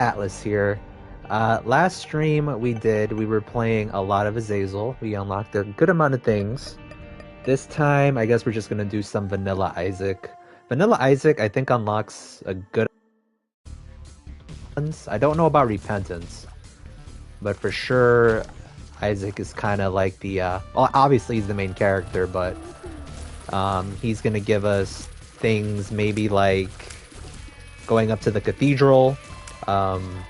Atlas here. Last stream we were playing a lot of Azazel. We unlocked a good amount of things. This time, I guess we're just gonna do some Vanilla Isaac. Vanilla Isaac, I think, unlocks a good ones. I don't know about Repentance, but for sure, Isaac is kind of like the, well, obviously he's the main character, but he's gonna give us things maybe like going up to the cathedral, um,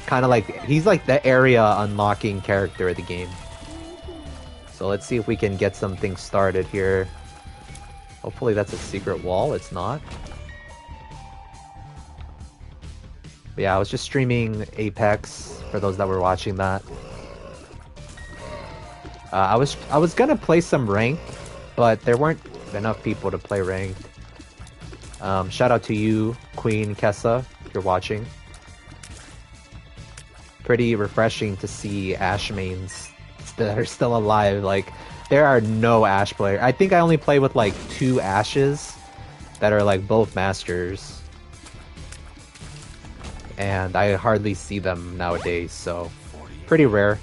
kind of like he's like the area unlocking character of the game. So let's see if we can get something started here. Hopefully that's a secret wall. It's not. But yeah, I was just streaming Apex for those that were watching that. I was gonna play some ranked, but there weren't enough people to play ranked. Shout out to you, Queen Kessa, if you're watching. Pretty refreshing to see Ashe mains that are still alive. Like, there are no Ashe players. I think I only play with like 2 Ashes that are like both masters. And I hardly see them nowadays, so pretty rare.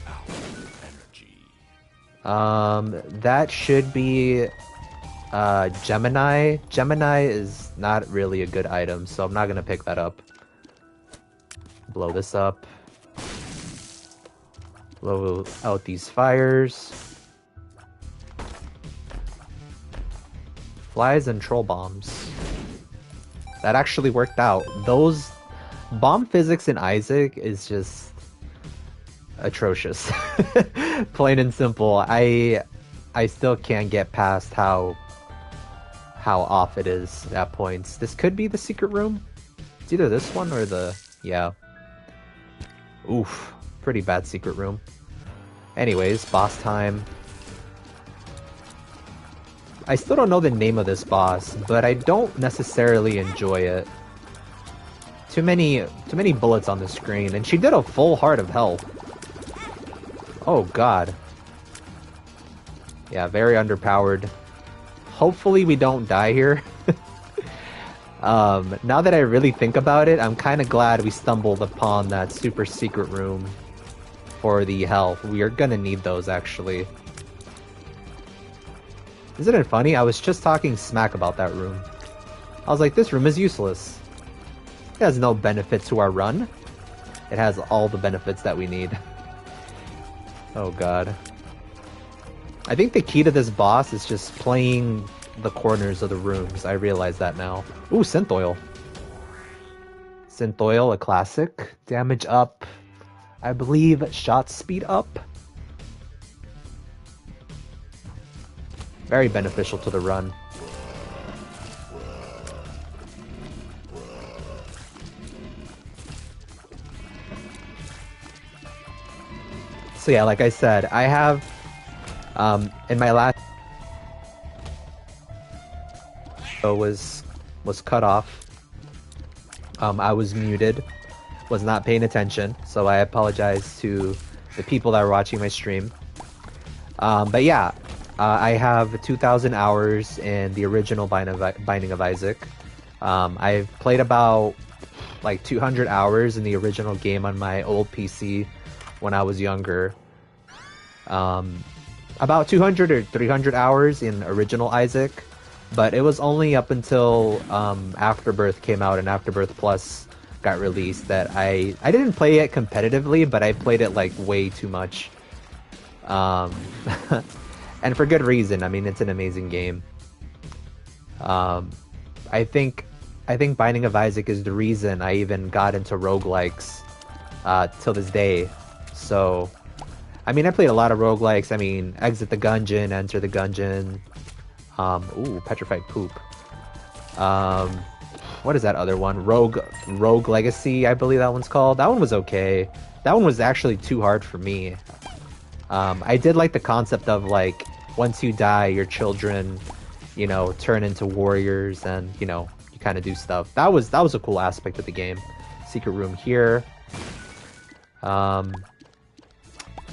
That should be Gemini. Gemini is not really a good item, so I'm not gonna pick that up. Blow this up. Blow out these fires. Flies and troll bombs. That actually worked out. Those bomb physics in Isaac is just atrocious. Plain and simple. I still can't get past how off it is at points. This could be the secret room. It's either this one or the... yeah. Oof. Pretty bad secret room. Anyways, boss time. I still don't know the name of this boss, but I don't necessarily enjoy it. Too many bullets on the screen, and she did a full heart of health. Oh god. Yeah, very underpowered. Hopefully we don't die here. Now that I really think about it, I'm kind of glad we stumbled upon that super secret room for the health. We are gonna need those, actually. Isn't it funny? I was just talking smack about that room. I was like, this room is useless. It has no benefit to our run. It has all the benefits that we need. Oh god. I think the key to this boss is just playing the corners of the rooms. I realize that now. Ooh, Synth Oil. Synth Oil, a classic. Damage up. I believe shot speed up. Very beneficial to the run. So yeah, like I said, I have in my last was cut off. I was muted, was not paying attention, so I apologize to the people that are watching my stream. But yeah, I have 2,000 hours in the original Binding of Isaac. I've played about like 200 hours in the original game on my old PC when I was younger. About 200 or 300 hours in original Isaac, but it was only up until Afterbirth came out and Afterbirth Plus got released that I didn't play it competitively, but I played it like way too much. And for good reason. I mean, it's an amazing game. I think Binding of Isaac is the reason I even got into roguelikes till this day. So, I mean, I played a lot of roguelikes. I mean, Exit the Gungeon, Enter the Gungeon. Ooh, Petrified Poop. What is that other one? Rogue Legacy, I believe that one's called. That one was okay. That one was actually too hard for me. I did like the concept of, like, once you die, your children, you know, turn into warriors and, you know, you kind of do stuff. That was a cool aspect of the game. Secret room here.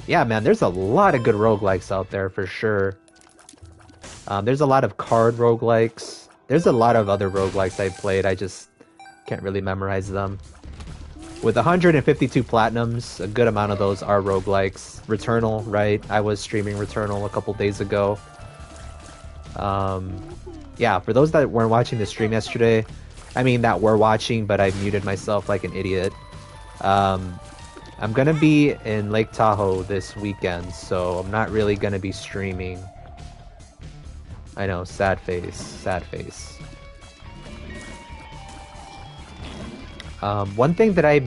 Yeah, man, there's a lot of good roguelikes out there for sure. There's a lot of card roguelikes. There's a lot of other roguelikes I've played. I just can't really memorize them. With 152 platinums, a good amount of those are roguelikes. Returnal, right? I was streaming Returnal a couple days ago. Yeah, for those that weren't watching the stream yesterday, I mean that were watching, but I muted myself like an idiot. I'm gonna be in Lake Tahoe this weekend, so I'm not really gonna be streaming. I know, sad face, sad face. One thing that I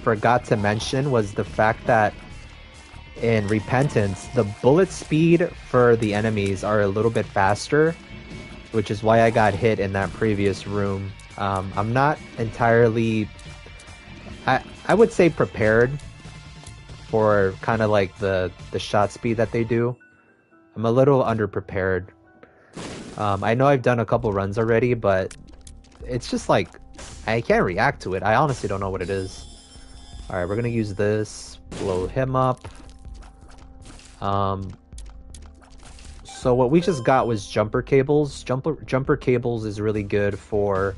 forgot to mention was the fact that in Repentance, the bullet speed for the enemies are a little bit faster, which is why I got hit in that previous room. I'm not entirely... I would say prepared for kind of like the shot speed that they do. I'm a little underprepared. I know I've done a couple runs already, but it's just like I can't react to it. I honestly don't know what it is. Alright, we're gonna use this. Blow him up. So what we just got was jumper cables. Jumper cables is really good for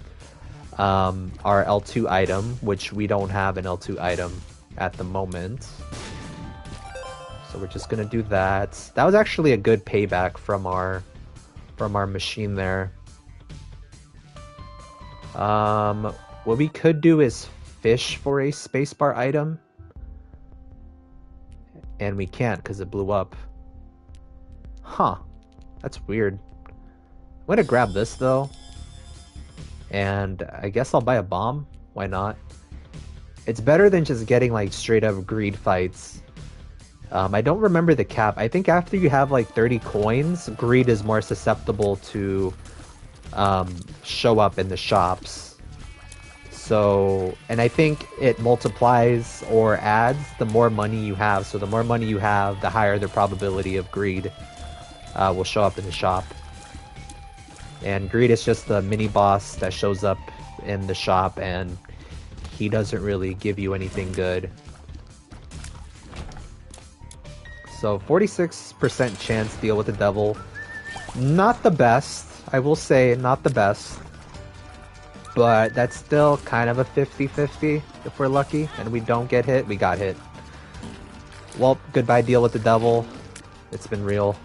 our L2 item, which we don't have an L2 item at the moment. So we're just gonna do that. That was actually a good payback from our machine there. What we could do is fish for a spacebar item. And we can't because it blew up. Huh. That's weird. I'm gonna grab this though. And I guess I'll buy a bomb. Why not? It's better than just getting like straight up greed fights. I don't remember the cap. I think after you have like 30 coins, greed is more susceptible to show up in the shops. So, and I think it multiplies or adds the more money you have. So the more money you have, the higher the probability of greed will show up in the shop. And greed is just the mini boss that shows up in the shop, and he doesn't really give you anything good. So 46% chance deal with the devil. Not the best, I will say, not the best. But that's still kind of a 50-50 if we're lucky and we don't get hit. We got hit. Well, goodbye deal with the devil. It's been real.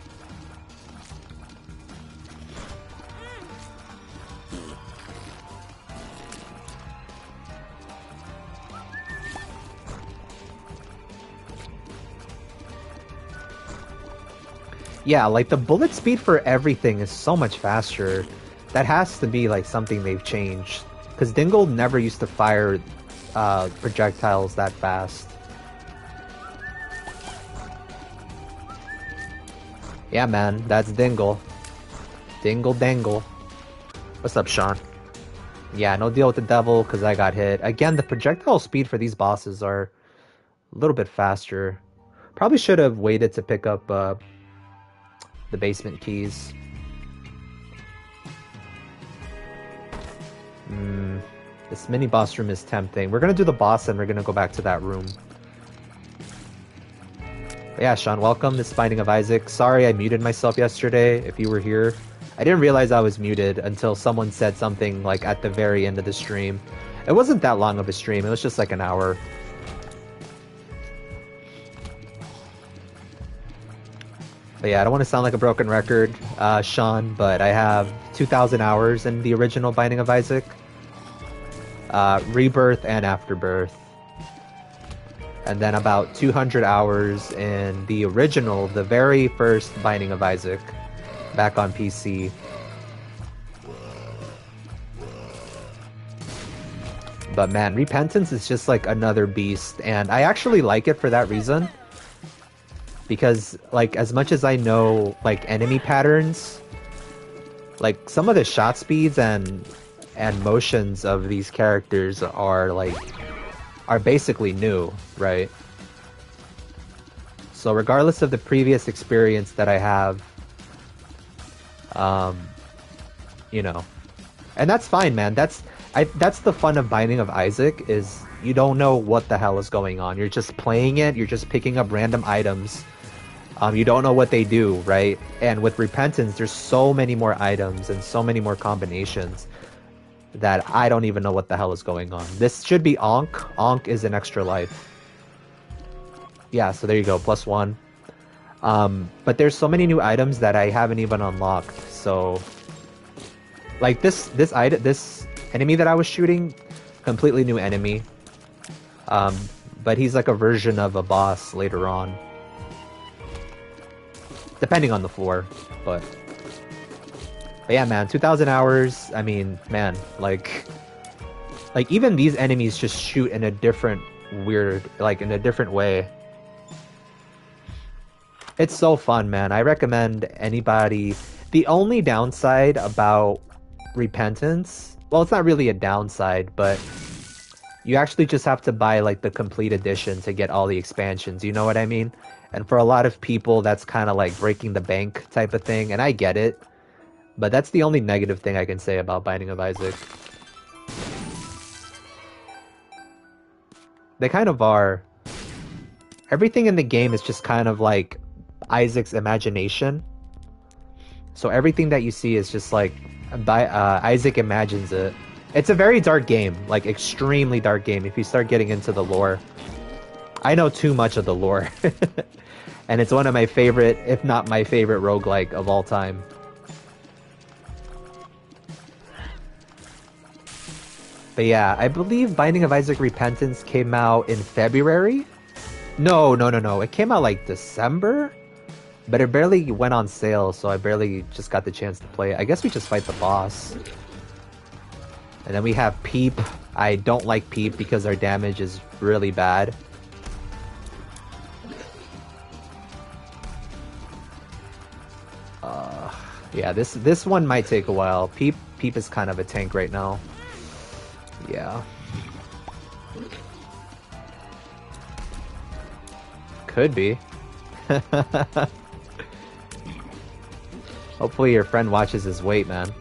Yeah, like the bullet speed for everything is so much faster. That has to be like something they've changed. Because Dingle never used to fire projectiles that fast. Yeah, man, that's Dingle. Dingle dangle. What's up, Sean? Yeah, no deal with the devil because I got hit. Again, the projectile speed for these bosses are a little bit faster. Probably should have waited to pick up the basement keys. This mini boss room is tempting. We're gonna do the boss and we're gonna go back to that room. But yeah, Sean, welcome. This is Binding of Isaac. Sorry I muted myself yesterday if you were here. I didn't realize I was muted until someone said something like at the very end of the stream. It wasn't that long of a stream, it was just like an hour. But yeah, I don't want to sound like a broken record, Sean, but I have 2,000 hours in the original Binding of Isaac. Rebirth and Afterbirth. And then about 200 hours in the original, the very first Binding of Isaac, back on PC. But man, Repentance is just like another beast, and I actually like it for that reason. Because, like, as much as I know, like, enemy patterns, like, some of the shot speeds and motions of these characters are, like, are basically new, right? So regardless of the previous experience that I have, you know, and that's fine, man. That's the fun of Binding of Isaac, is you don't know what the hell is going on. You're just playing it, you're just picking up random items. You don't know what they do, right? And with Repentance, there's so many more items and so many more combinations. that I don't even know what the hell is going on. This should be Ankh. Ankh is an extra life. Yeah, so there you go, +1. But there's so many new items that I haven't even unlocked. So, like this enemy that I was shooting, completely new enemy. But he's like a version of a boss later on, depending on the floor. But yeah, man, 2,000 hours. I mean, man, like even these enemies just shoot in a different in a different way. It's so fun, man. I recommend anybody. The only downside about Repentance, well, it's not really a downside, but you actually just have to buy like the complete edition to get all the expansions. You know what I mean? And for a lot of people, that's kind of like breaking the bank type of thing, and I get it. But that's the only negative thing I can say about Binding of Isaac. They kind of are. Everything in the game is just kind of like Isaac's imagination. So everything that you see is just like Isaac imagines it. It's a very dark game, like extremely dark game if you start getting into the lore. I know too much of the lore. And it's one of my favorite, if not my favorite roguelike of all time. But yeah, I believe Binding of Isaac Repentance came out in February? No. It came out like December? But it barely went on sale, so I barely just got the chance to play it. I guess we just fight the boss. And then we have Peep. I don't like Peep because our damage is really bad. Yeah, this one might take a while. Peep is kind of a tank right now. Yeah. Could be. Hopefully your friend watches his weight, man.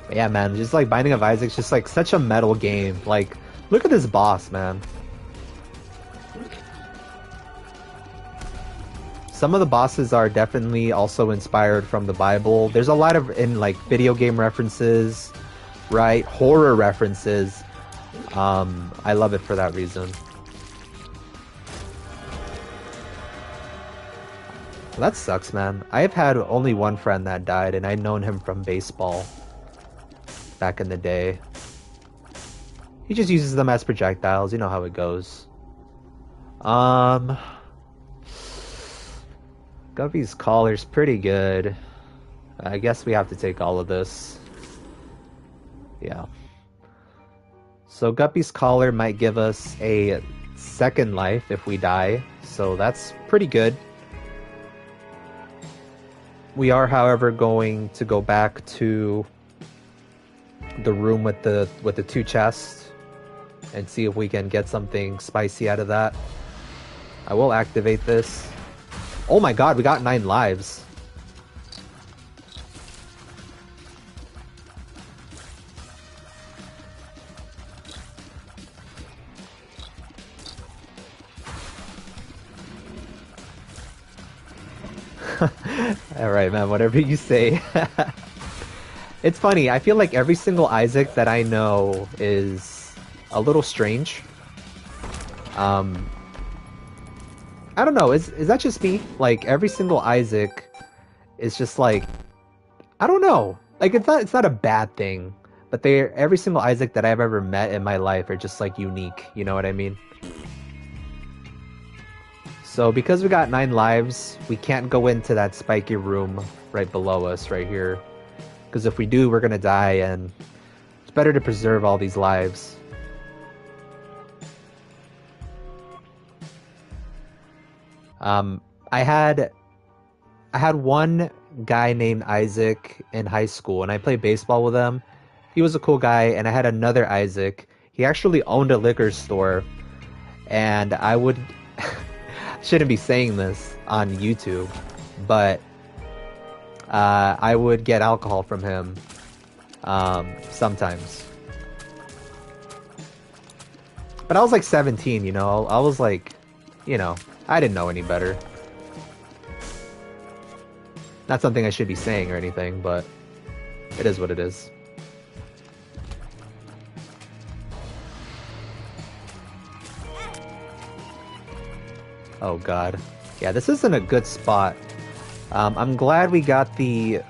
But yeah, man, just like Binding of Isaac's just like such a metal game. Like, look at this boss, man. Some of the bosses are definitely also inspired from the Bible. There's a lot of like video game references, right? Horror references. I love it for that reason. Well, that sucks, man. I've had only one friend that died, and I'd known him from baseball back in the day. He just uses them as projectiles. You know how it goes. Guppy's collar's pretty good. I guess we have to take all of this. Yeah. So Guppy's collar might give us a second life if we die. So that's pretty good. We are, however, going to go back to the room with the two chests and see if we can get something spicy out of that. I will activate this. Oh my god, we got 9 lives. Alright, man, whatever you say. It's funny, I feel like every single Isaac that I know is a little strange. I don't know, is that just me? Like, every single Isaac is just like, I don't know. Like, it's not a bad thing, but every single Isaac that I've ever met in my life are just like unique, you know what I mean? So because we got 9 lives, we can't go into that spiky room right below us right here. Because if we do, we're gonna die, and it's better to preserve all these lives. I had one guy named Isaac in high school, and I played baseball with him. He was a cool guy, and I had another Isaac. He actually owned a liquor store, and I would shouldn't be saying this on YouTube, but I would get alcohol from him sometimes. But I was like 17, you know. I was like, you know, I didn't know any better. Not something I should be saying or anything, but it is what it is. Oh god. Yeah, this isn't a good spot. I'm glad we got the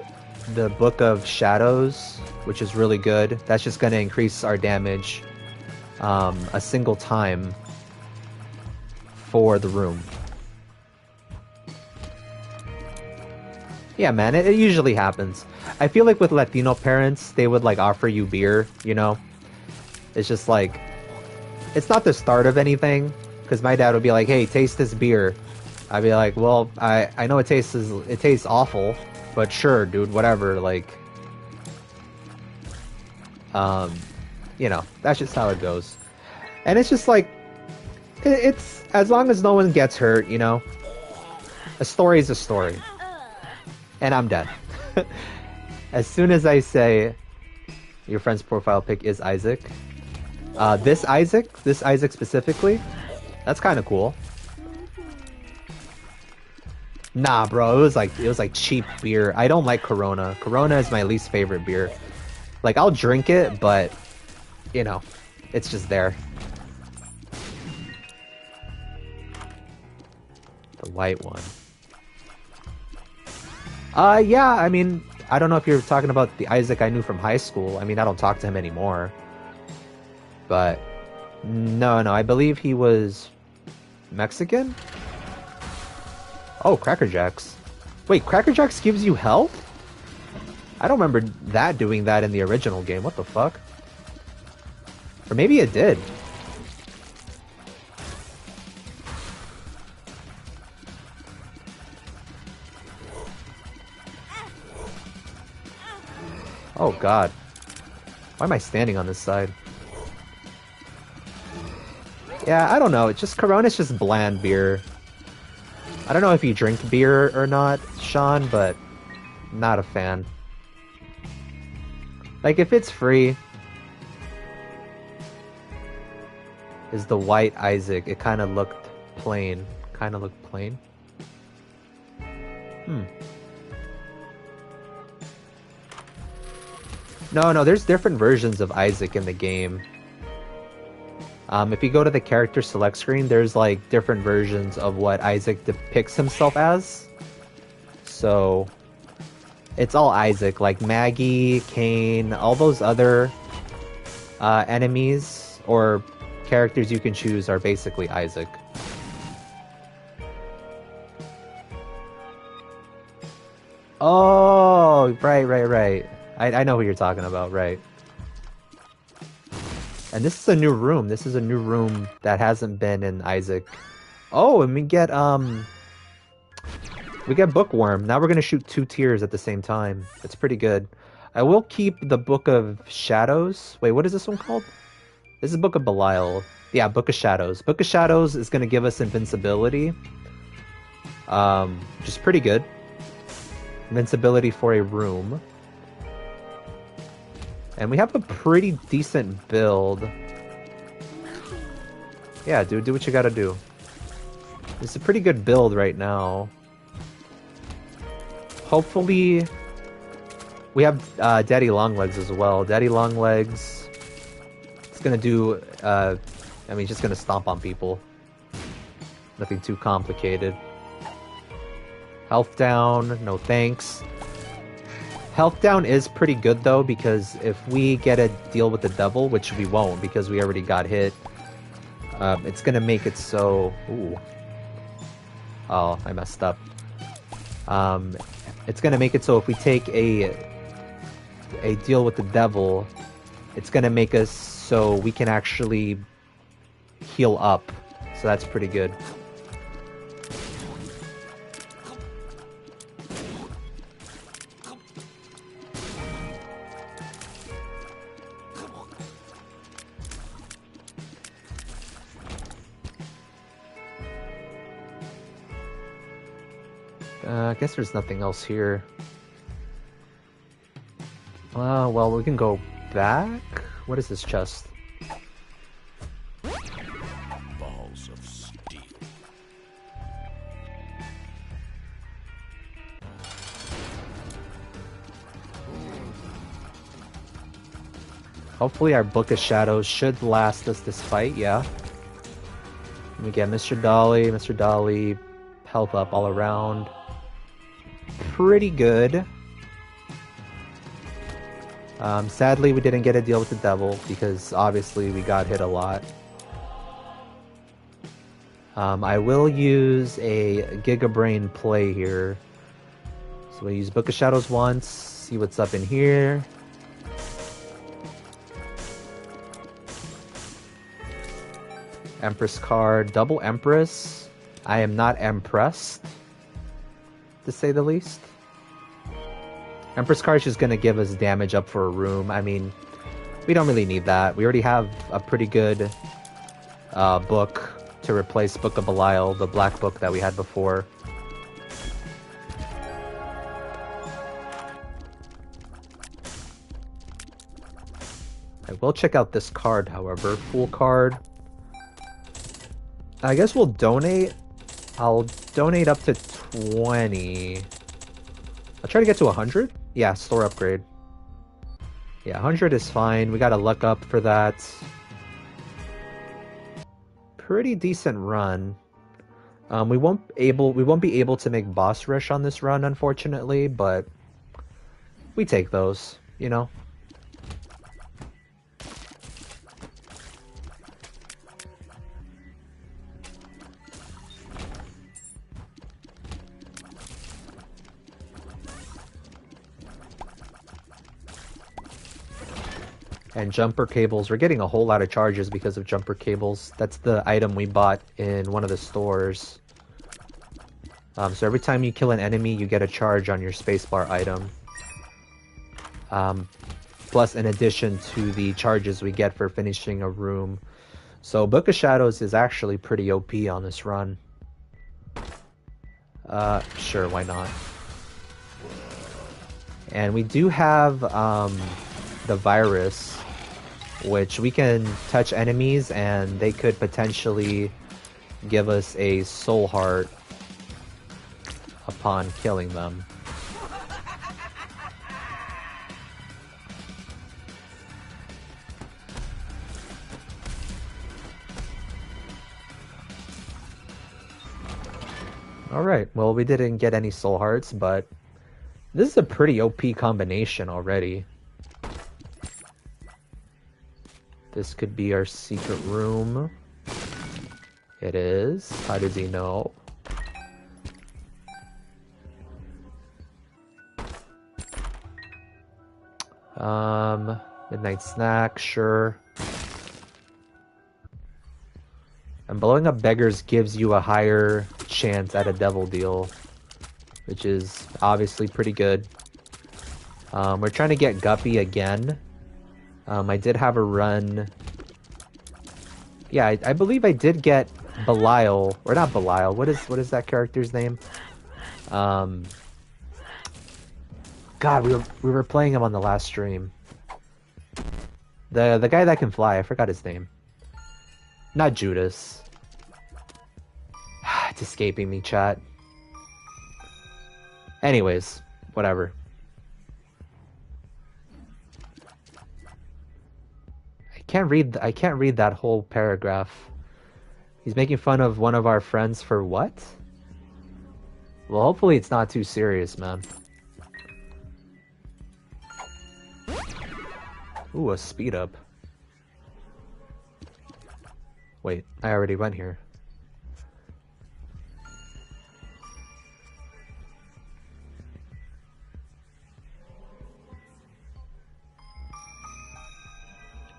Book of Shadows, which is really good. That's just going to increase our damage a single time for the room. Yeah, man, it usually happens. I feel like with Latino parents, they would like offer you beer, you know? It's just like, it's not the start of anything, because my dad would be like, hey, taste this beer. I'd be like, well, I know it tastes awful, but sure, dude, whatever, like, you know, that's just how it goes. And it's just like, it's, as long as no one gets hurt, you know, a story is a story. And I'm dead. As soon as I say, your friend's profile pic is Isaac, this Isaac specifically, that's kind of cool. Nah, bro, it was like cheap beer. I don't like Corona. Corona is my least favorite beer. Like, I'll drink it, but, you know, it's just there. The white one. Yeah, I mean, I don't know if you're talking about the Isaac I knew from high school. I mean, I don't talk to him anymore. But, no, I believe he was Mexican? Oh, Cracker Jacks. Wait, Cracker Jacks gives you health? I don't remember that doing that in the original game. What the fuck? Or maybe it did. Oh god. Why am I standing on this side? Yeah, I don't know. It's just Corona's just bland beer. I don't know if you drink beer or not, Sean, but not a fan. Like, if it's free, is the white Isaac. It kind of looked plain. No, there's different versions of Isaac in the game. If you go to the character select screen, there's like different versions of what Isaac depicts himself as. So it's all Isaac, like Maggie, Cain, all those other enemies or characters you can choose are basically Isaac. Oh, right. I know who you're talking about, right. And this is a new room. This is a new room that hasn't been in Isaac. Oh, and we get Bookworm. Now we're gonna shoot 2 tiers at the same time. It's pretty good. I will keep the Book of Shadows. Wait, what is this one called? This is Book of Belial. Yeah, Book of Shadows. Book of Shadows is gonna give us invincibility. Which is pretty good. Invincibility for a room. And we have a pretty decent build. Yeah, dude, do what you gotta do. It's a pretty good build right now. Hopefully, we have Daddy Longlegs as well. Daddy Longlegs is gonna do, I mean, just gonna stomp on people. Nothing too complicated. Health down, no thanks. Health down is pretty good though, because if we get a deal with the devil, which we won't because we already got hit, it's gonna make it so... Ooh. Oh, I messed up. It's gonna make it so if we take a deal with the devil, it's gonna make us so we can actually heal up. So that's pretty good. I guess there's nothing else here. Well, we can go back. What is this chest? Balls of steel. Hopefully our Book of Shadows should last us this fight, yeah. We get Mr. Dolly, health up all around. Pretty good. Sadly, we didn't get a deal with the devil because obviously we got hit a lot. I will use a Gigabrain play here. So we use Book of Shadows once, see what's up in here. Empress card, double Empress. I am not impressed, to say the least. Empress card is just gonna give us damage up for a room. I mean, we don't really need that. We already have a pretty good book to replace Book of Belial, the black book that we had before. I will check out this card, however. Full card. I guess we'll donate. I'll donate up to 20. I'll try to get to 100. Yeah, store upgrade. Yeah, 100 is fine. We got a luck up for that. Pretty decent run. We won't be able to make boss rush on this run, unfortunately, but we take those, you know. And jumper cables. We're getting a whole lot of charges because of jumper cables. That's the item we bought in one of the stores. So every time you kill an enemy, you get a charge on your spacebar item. Plus, in addition to the charges we get for finishing a room. So Book of Shadows is actually pretty OP on this run. Sure, why not? And we do have the virus, which we can touch enemies and they could potentially give us a soul heart upon killing them. Alright, well, we didn't get any soul hearts, but this is a pretty OP combination already. This could be our secret room. It is. How does he know? Midnight snack, sure. And blowing up beggars gives you a higher chance at a devil deal, which is obviously pretty good. We're trying to get Guppy again. I did have a run. Yeah, I believe I did get Belial, or not Belial. What is that character's name? God, we were playing him on the last stream. The guy that can fly. I forgot his name. Not Judas. It's escaping me, chat. Anyways, whatever. I can't read that whole paragraph. He's making fun of one of our friends for what? Well, hopefully it's not too serious, man. Ooh, a speed up. Wait, I already went here.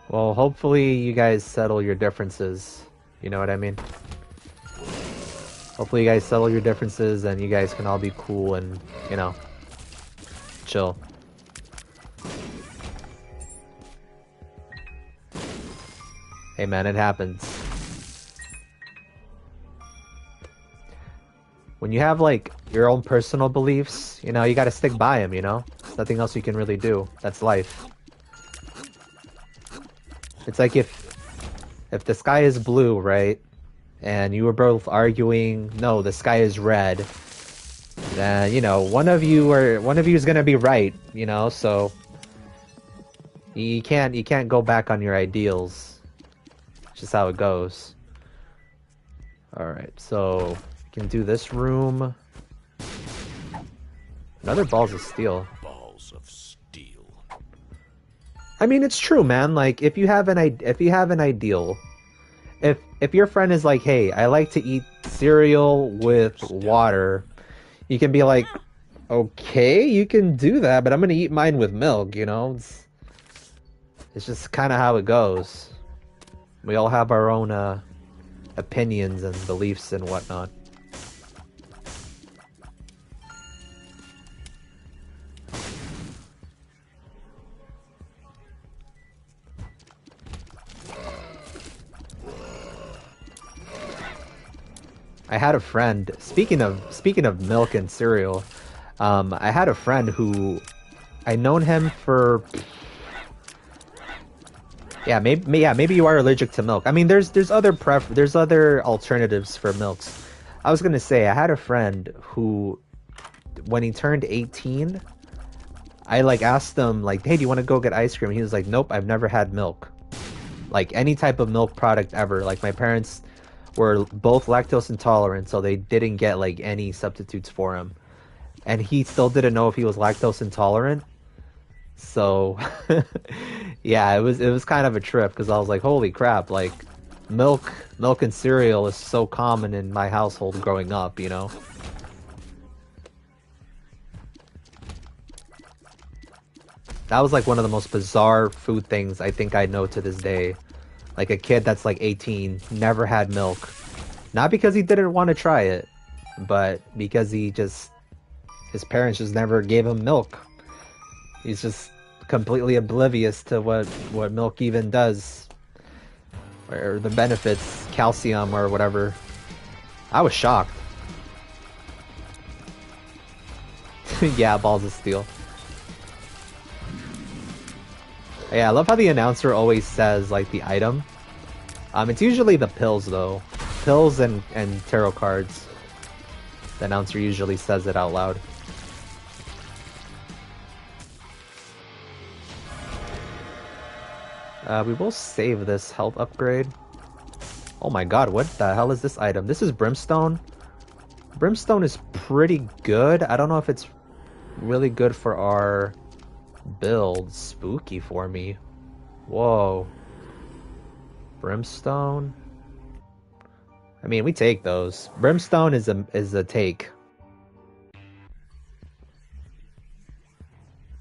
Well, hopefully you guys settle your differences. You know what I mean? Hopefully you guys settle your differences and you guys can all be cool and, you know, chill. Hey man, it happens. When you have like your own personal beliefs, you know, you gotta stick by them, you know? There's nothing else you can really do. That's life. It's like if the sky is blue, right? And you were both arguing, no, the sky is red. Then, you know, one of you is gonna be right, you know, so You can't go back on your ideals. It's just how it goes. Alright, so we can do this room. Another balls of steel. Balls of steel. I mean, it's true, man. Like, if you have an ideal, if your friend is like, hey, I like to eat cereal with water, you can be like, okay, you can do that, but I'm gonna eat mine with milk, you know? It's just kind of how it goes. We all have our own opinions and beliefs and whatnot. I had a friend. Speaking of milk and cereal, I had a friend who I known him for. Yeah, maybe you are allergic to milk. I mean, there's other alternatives for milks. I was gonna say I had a friend who, when he turned 18, I like asked him like, hey, do you want to go get ice cream? He was like, nope, I've never had milk, like any type of milk product ever. Like my parents were both lactose intolerant, so they didn't get like any substitutes for him, and he still didn't know if he was lactose intolerant. So yeah, it was kind of a trip because I was like, holy crap, like milk and cereal is so common in my household growing up, you know. That was like one of the most bizarre food things I think I know to this day. Like a kid that's like 18, never had milk. Not because he didn't want to try it, but because his parents just never gave him milk. He's just completely oblivious to what milk even does. Or the benefits, calcium or whatever. I was shocked. Yeah, balls of steel. Yeah, I love how the announcer always says, like, the item. It's usually the pills, though. Pills and tarot cards. The announcer usually says it out loud. We will save this health upgrade. Oh my god, what the hell is this item? This is Brimstone. Brimstone is pretty good. I don't know if it's really good for our build. Spooky for me. Whoa. Brimstone. I mean, we take those. Brimstone is a take.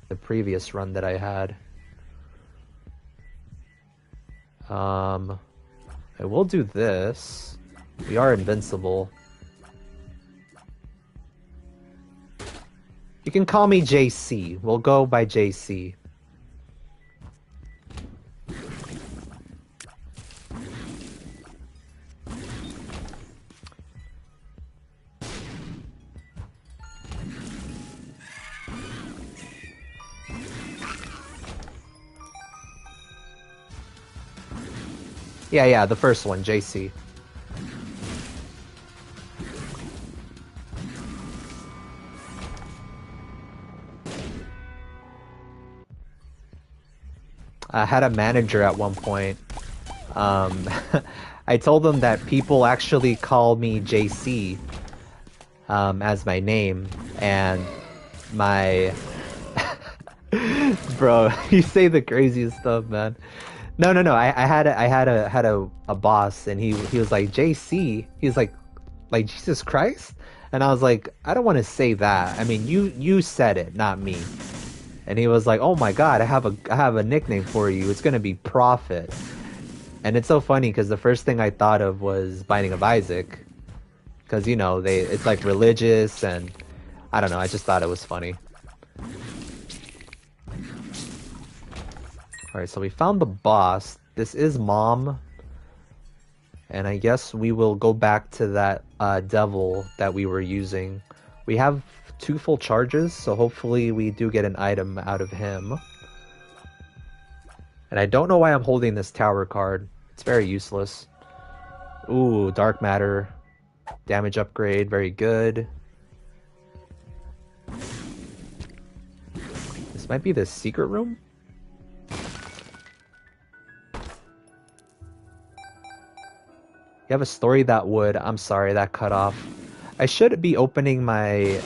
The previous run that I had. I will do this. We are invincible. You can call me JC. We'll go by JC. Yeah, the first one, JC. I had a manager at one point. I told them that people actually call me JC as my name, and my bro, you say the craziest stuff, man. No. I had a boss, and he was like JC. He was like Jesus Christ, and I was like, I don't want to say that. I mean, you said it, not me. And he was like, oh my god, I have a nickname for you. It's gonna be Prophet. And it's so funny because the first thing I thought of was Binding of Isaac, because you know it's like religious, and I don't know. I just thought it was funny. Alright, so we found the boss. This is Mom. And I guess we will go back to that devil that we were using. We have 2 full charges, so hopefully we do get an item out of him. And I don't know why I'm holding this tower card. It's very useless. Ooh, dark matter. Damage upgrade, very good. This might be the secret room? You have a story that would... I'm sorry, that cut off. I should be opening my...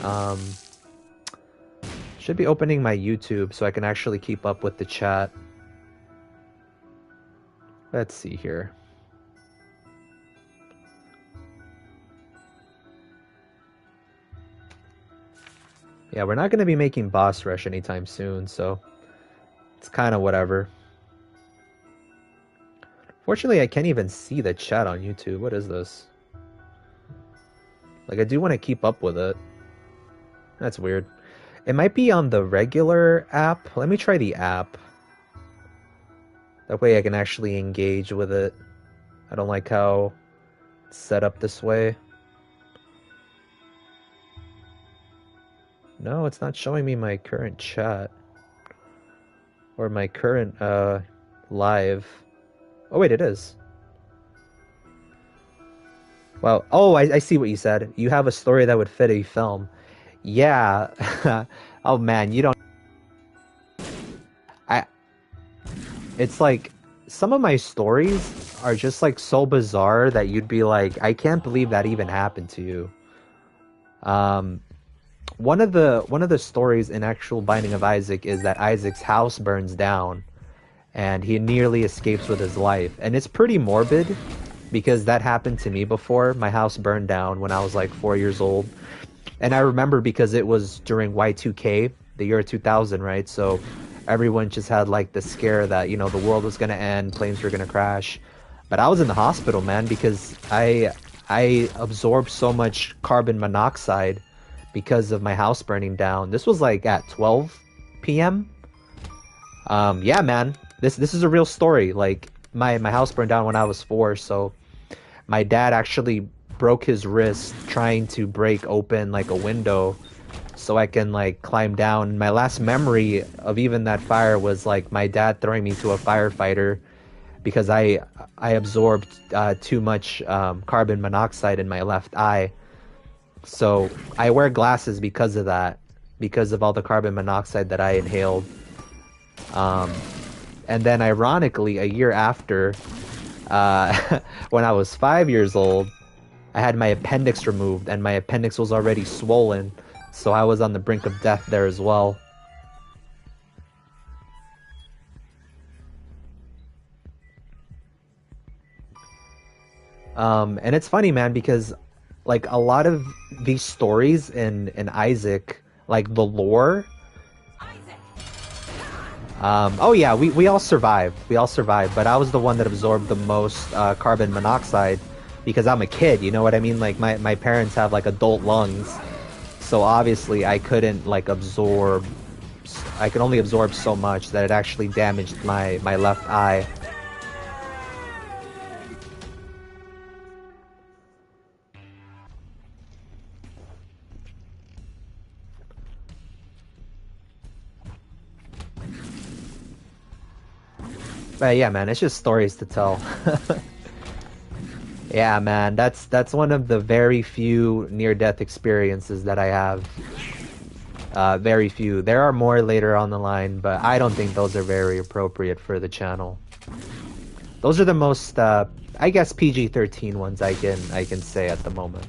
should be opening my YouTube so I can actually keep up with the chat. Let's see here. Yeah, we're not going to be making Boss Rush anytime soon, so it's kind of whatever. Fortunately, I can't even see the chat on YouTube. What is this? Like, I do want to keep up with it. That's weird. It might be on the regular app. Let me try the app. That way I can actually engage with it. I don't like how it's set up this way. No, it's not showing me my current chat. Or my current, live. Oh, wait, it is. Wow. Oh, I see what you said. You have a story that would fit a film. Yeah. Oh, man, you don't... It's like, some of my stories are just, like, so bizarre that you'd be like, I can't believe that even happened to you. One of the stories in actual Binding of Isaac is that Isaac's house burns down and he nearly escapes with his life. And it's pretty morbid because that happened to me before. My house burned down when I was like 4 years old. And I remember because it was during Y2K, the year 2000, right? So everyone just had like the scare that, you know, the world was going to end, planes were going to crash. But I was in the hospital, man, because I absorbed so much carbon monoxide because of my house burning down. This was like at 12 p.m. Yeah, man, this is a real story. Like my house burned down when I was 4, so my dad actually broke his wrist trying to break open like a window so I can like climb down. My last memory of even that fire was like my dad throwing me to a firefighter because I absorbed too much carbon monoxide in my left eye. So I wear glasses because of that, because of all the carbon monoxide that I inhaled. And then ironically, a year after, when I was 5 years old, I had my appendix removed and my appendix was already swollen. So I was on the brink of death there as well. And it's funny, man, because like a lot of these stories in Isaac, like the lore. Oh yeah, we all survived. We all survived, but I was the one that absorbed the most carbon monoxide because I'm a kid, you know what I mean? Like my parents have like adult lungs. So obviously I couldn't like absorb, I could only absorb so much that it actually damaged my left eye. But yeah, man, it's just stories to tell. Yeah, man, that's one of the very few near-death experiences that I have. Very few. There are more later on the line, but I don't think those are very appropriate for the channel. Those are the most, I guess, PG-13 ones I can say at the moment.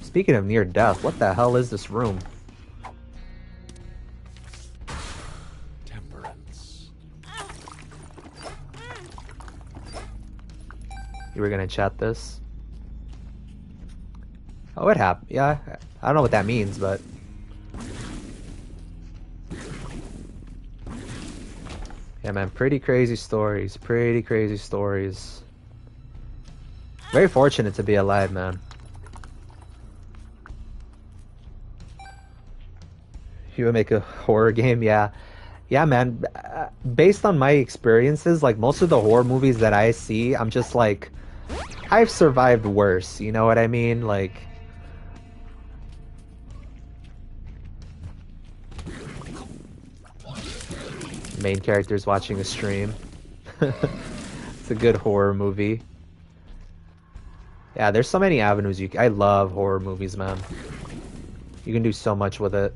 Speaking of near-death, what the hell is this room? You were gonna chat this? Oh, it happened. Yeah, I don't know what that means, but... Yeah, man, pretty crazy stories. Pretty crazy stories. Very fortunate to be alive, man. You would make a horror game? Yeah. Yeah, man. Based on my experiences, like, most of the horror movies that I see, I'm just like... I've survived worse, you know what I mean? Like... Main character's watching a stream. It's a good horror movie. Yeah, there's so many avenues I love horror movies, man. You can do so much with it.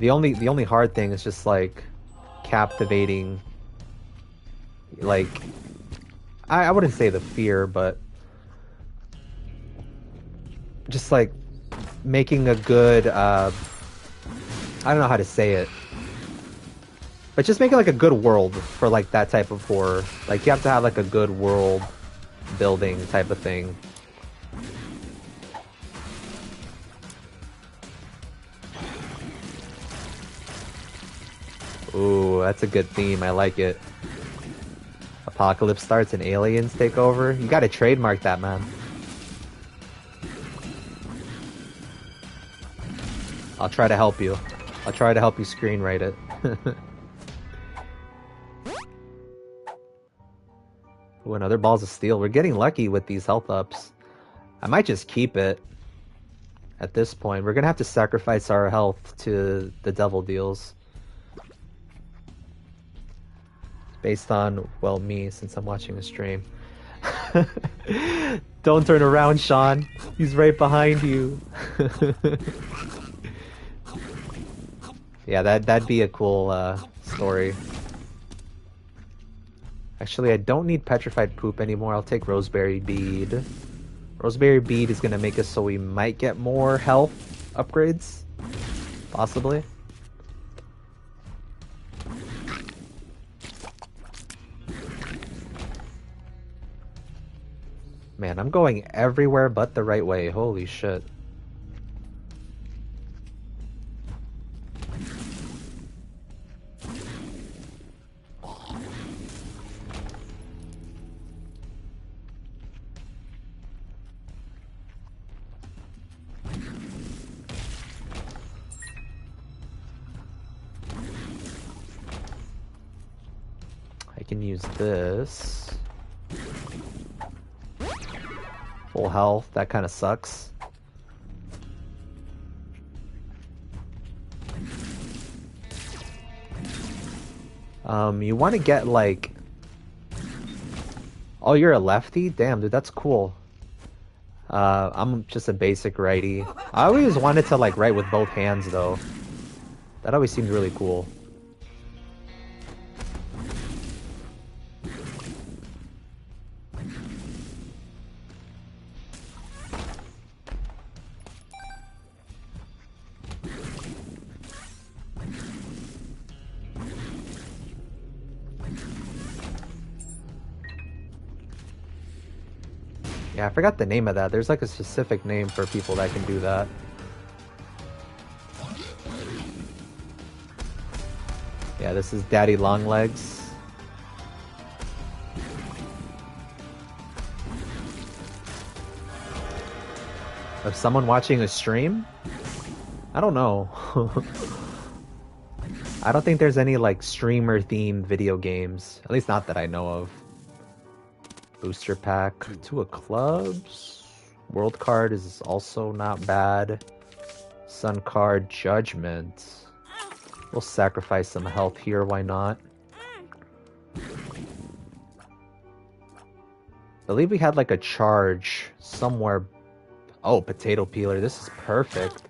The only hard thing is just like captivating, like I wouldn't say the fear, but just like making a good I don't know how to say it, but just making like a good world for like that type of horror. Like you have to have like a good world building type of thing. Ooh, that's a good theme. I like it. Apocalypse starts and aliens take over. You gotta trademark that, man. I'll try to help you. I'll try to help you screenwrite it. Ooh, another balls of steel. We're getting lucky with these health ups. I might just keep it at this point. We're gonna have to sacrifice our health to the devil deals. Based on, well, me, since I'm watching a stream. Don't turn around, Sean. He's right behind you. Yeah, that'd be a cool story. Actually, I don't need petrified poop anymore. I'll take roseberry bead. Roseberry bead is gonna make us so we might get more health upgrades. Possibly. Man, I'm going everywhere but the right way. Holy shit. I can use this. Full health, that kind of sucks. You want to get like... Oh, you're a lefty? Damn, dude, that's cool. I'm just a basic righty. I always wanted to like write with both hands though. That always seemed really cool. Yeah, I forgot the name of that. There's like a specific name for people that can do that. Yeah, this is Daddy Longlegs. Of someone watching a stream? I don't know. I don't think there's any like streamer themed video games. At least not that I know of. Booster pack, 2 of clubs. World card is also not bad. Sun card, judgment. We'll sacrifice some health here, why not? I believe we had like a charge somewhere. Oh, potato peeler, this is perfect.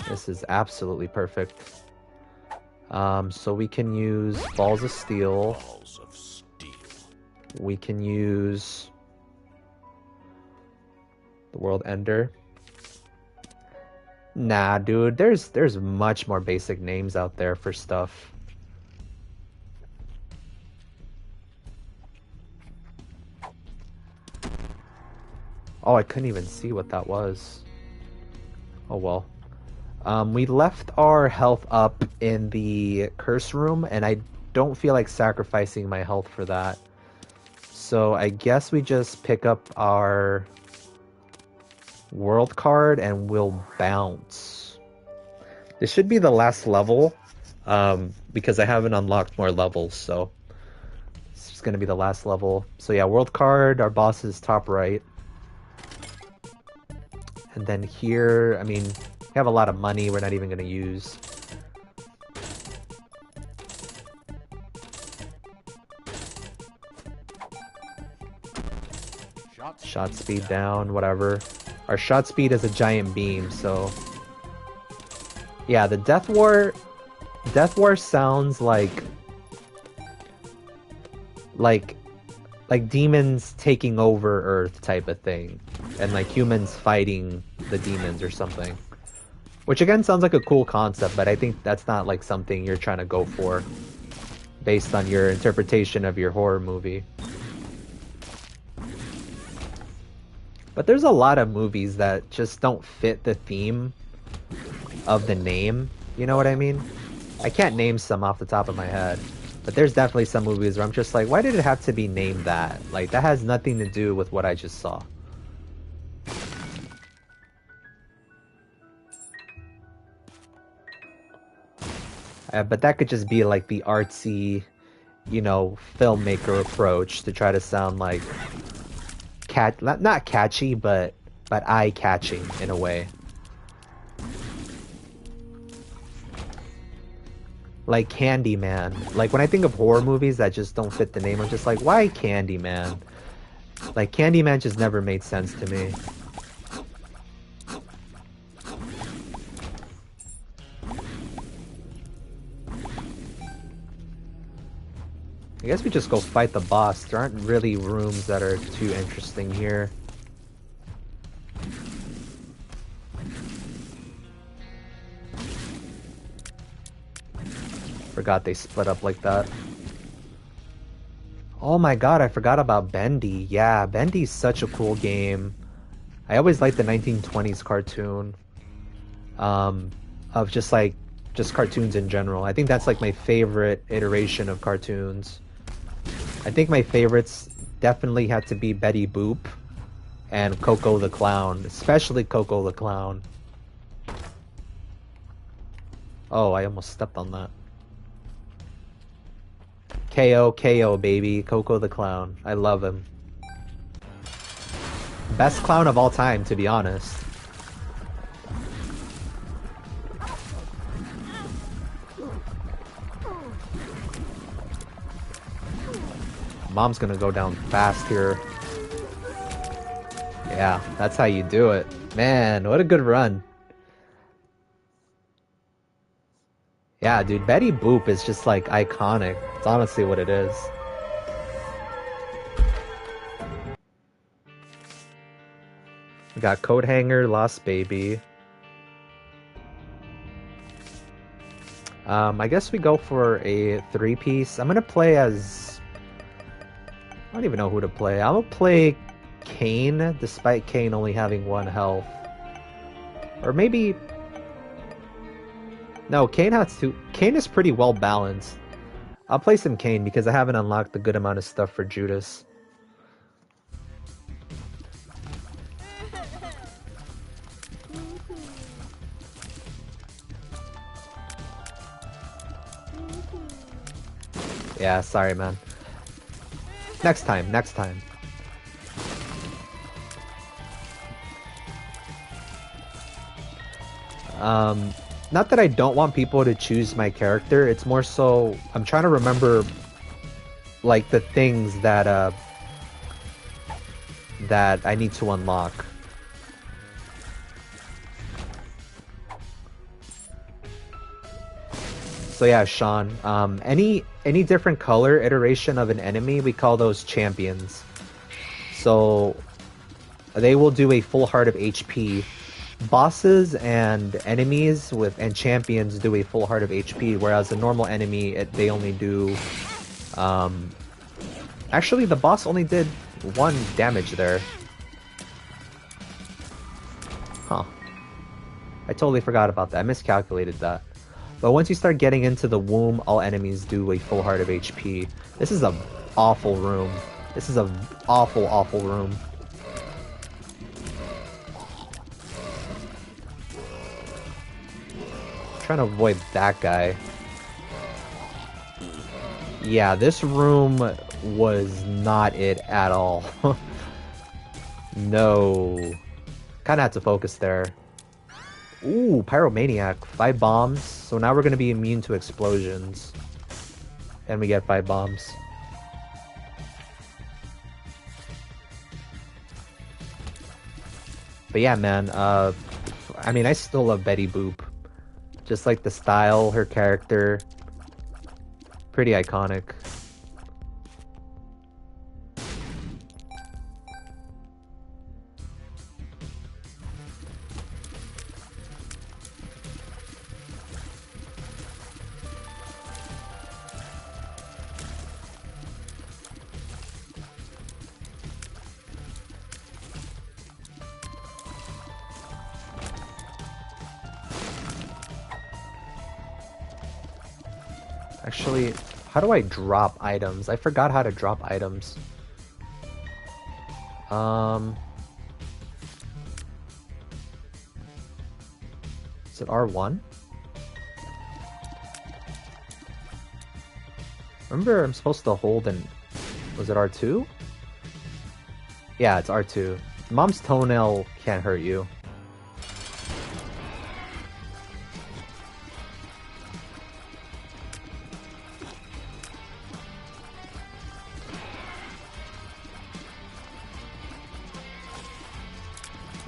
This is absolutely perfect. So we can use balls of steel. We can use the World Ender. Nah, dude, there's much more basic names out there for stuff. Oh, I couldn't even see what that was. Oh well. We left our health up in the curse room, and I don't feel like sacrificing my health for that. So I guess we just pick up our world card and we'll bounce. This should be the last level, because I haven't unlocked more levels, so it's just gonna be the last level. So yeah, world card, our boss is top right. And then here, I mean, we have a lot of money we're not even gonna use. Shot speed down, whatever. Our shot speed is a giant beam, so Yeah, the Death War... Death War sounds like like demons taking over Earth type of thing, and like humans fighting the demons or something. Which again sounds like a cool concept, but I think that's not like something you're trying to go for based on your interpretation of your horror movie. But there's a lot of movies that just don't fit the theme of the name. You know what I mean? I can't name some off the top of my head. But there's definitely some movies where I'm just like, why did it have to be named that? Like, that has nothing to do with what I just saw. But that could just be like the artsy, you know, filmmaker approach to try to sound like not catchy, but eye-catching in a way. Like Candyman. Like when I think of horror movies that just don't fit the name, I'm just like, why Candyman? Like Candyman just never made sense to me. I guess we just go fight the boss. There aren't really rooms that are too interesting here. Forgot they split up like that. Oh my god, I forgot about Bendy. Yeah, Bendy's such a cool game. I always liked the 1920s cartoon. Of just cartoons in general. I think that's like my favorite iteration of cartoons. I think my favorites definitely had to be Betty Boop and Coco the Clown, especially Coco the Clown. Oh, I almost stepped on that. KO, baby. Coco the Clown. I love him. Best clown of all time, to be honest. Mom's gonna go down fast here. Yeah, that's how you do it. Man, what a good run. Yeah, dude, Betty Boop is just like iconic. It's honestly what it is. We got Coat Hanger, Lost Baby. I guess we go for a 3-piece. I'm gonna play as... I don't even know who to play. I'm gonna play Kane, despite Kane only having 1 health. Or maybe... No, Kane has 2. Kane is pretty well balanced. I'll play some Kane because I haven't unlocked a good amount of stuff for Judas. Yeah, sorry, man. Next time, next time. Not that I don't want people to choose my character, it's more so I'm trying to remember like the things that that I need to unlock. So yeah, Sean, any different color iteration of an enemy, we call those champions. So they will do a full heart of HP. Bosses and enemies and champions do a full heart of HP, whereas a normal enemy, they only do... Actually, the boss only did 1 damage there. Huh. I totally forgot about that. I miscalculated that. But once you start getting into the womb, all enemies do a full heart of HP. This is an awful room. This is an awful, awful room. Trying to avoid that guy. Yeah, this room was not it at all. No. Kinda had to focus there. Ooh, Pyromaniac. 5 bombs. So now we're gonna be immune to explosions. And we get 5 bombs. But yeah, man, I mean, I still love Betty Boop. Just like the style, her character. Pretty iconic. Actually, how do I drop items? I forgot how to drop items. Is it R1? Remember, I'm supposed to hold and... Was it R2? Yeah, it's R2. Mom's toenail can't hurt you.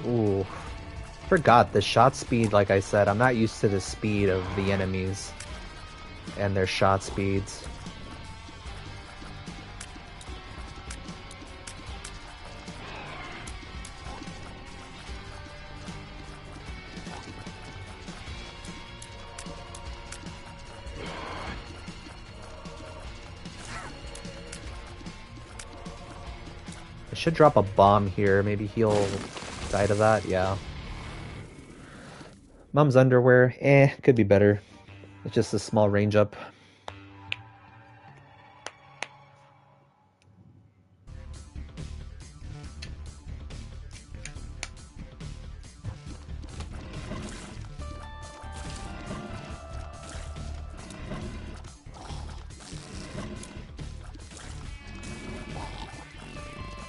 Ooh. Forgot the shot speed, like I said. I'm not used to the speed of the enemies and their shot speeds. I should drop a bomb here. Maybe he'll die to that. Yeah. Mom's underwear. Could be better. It's just a small range up.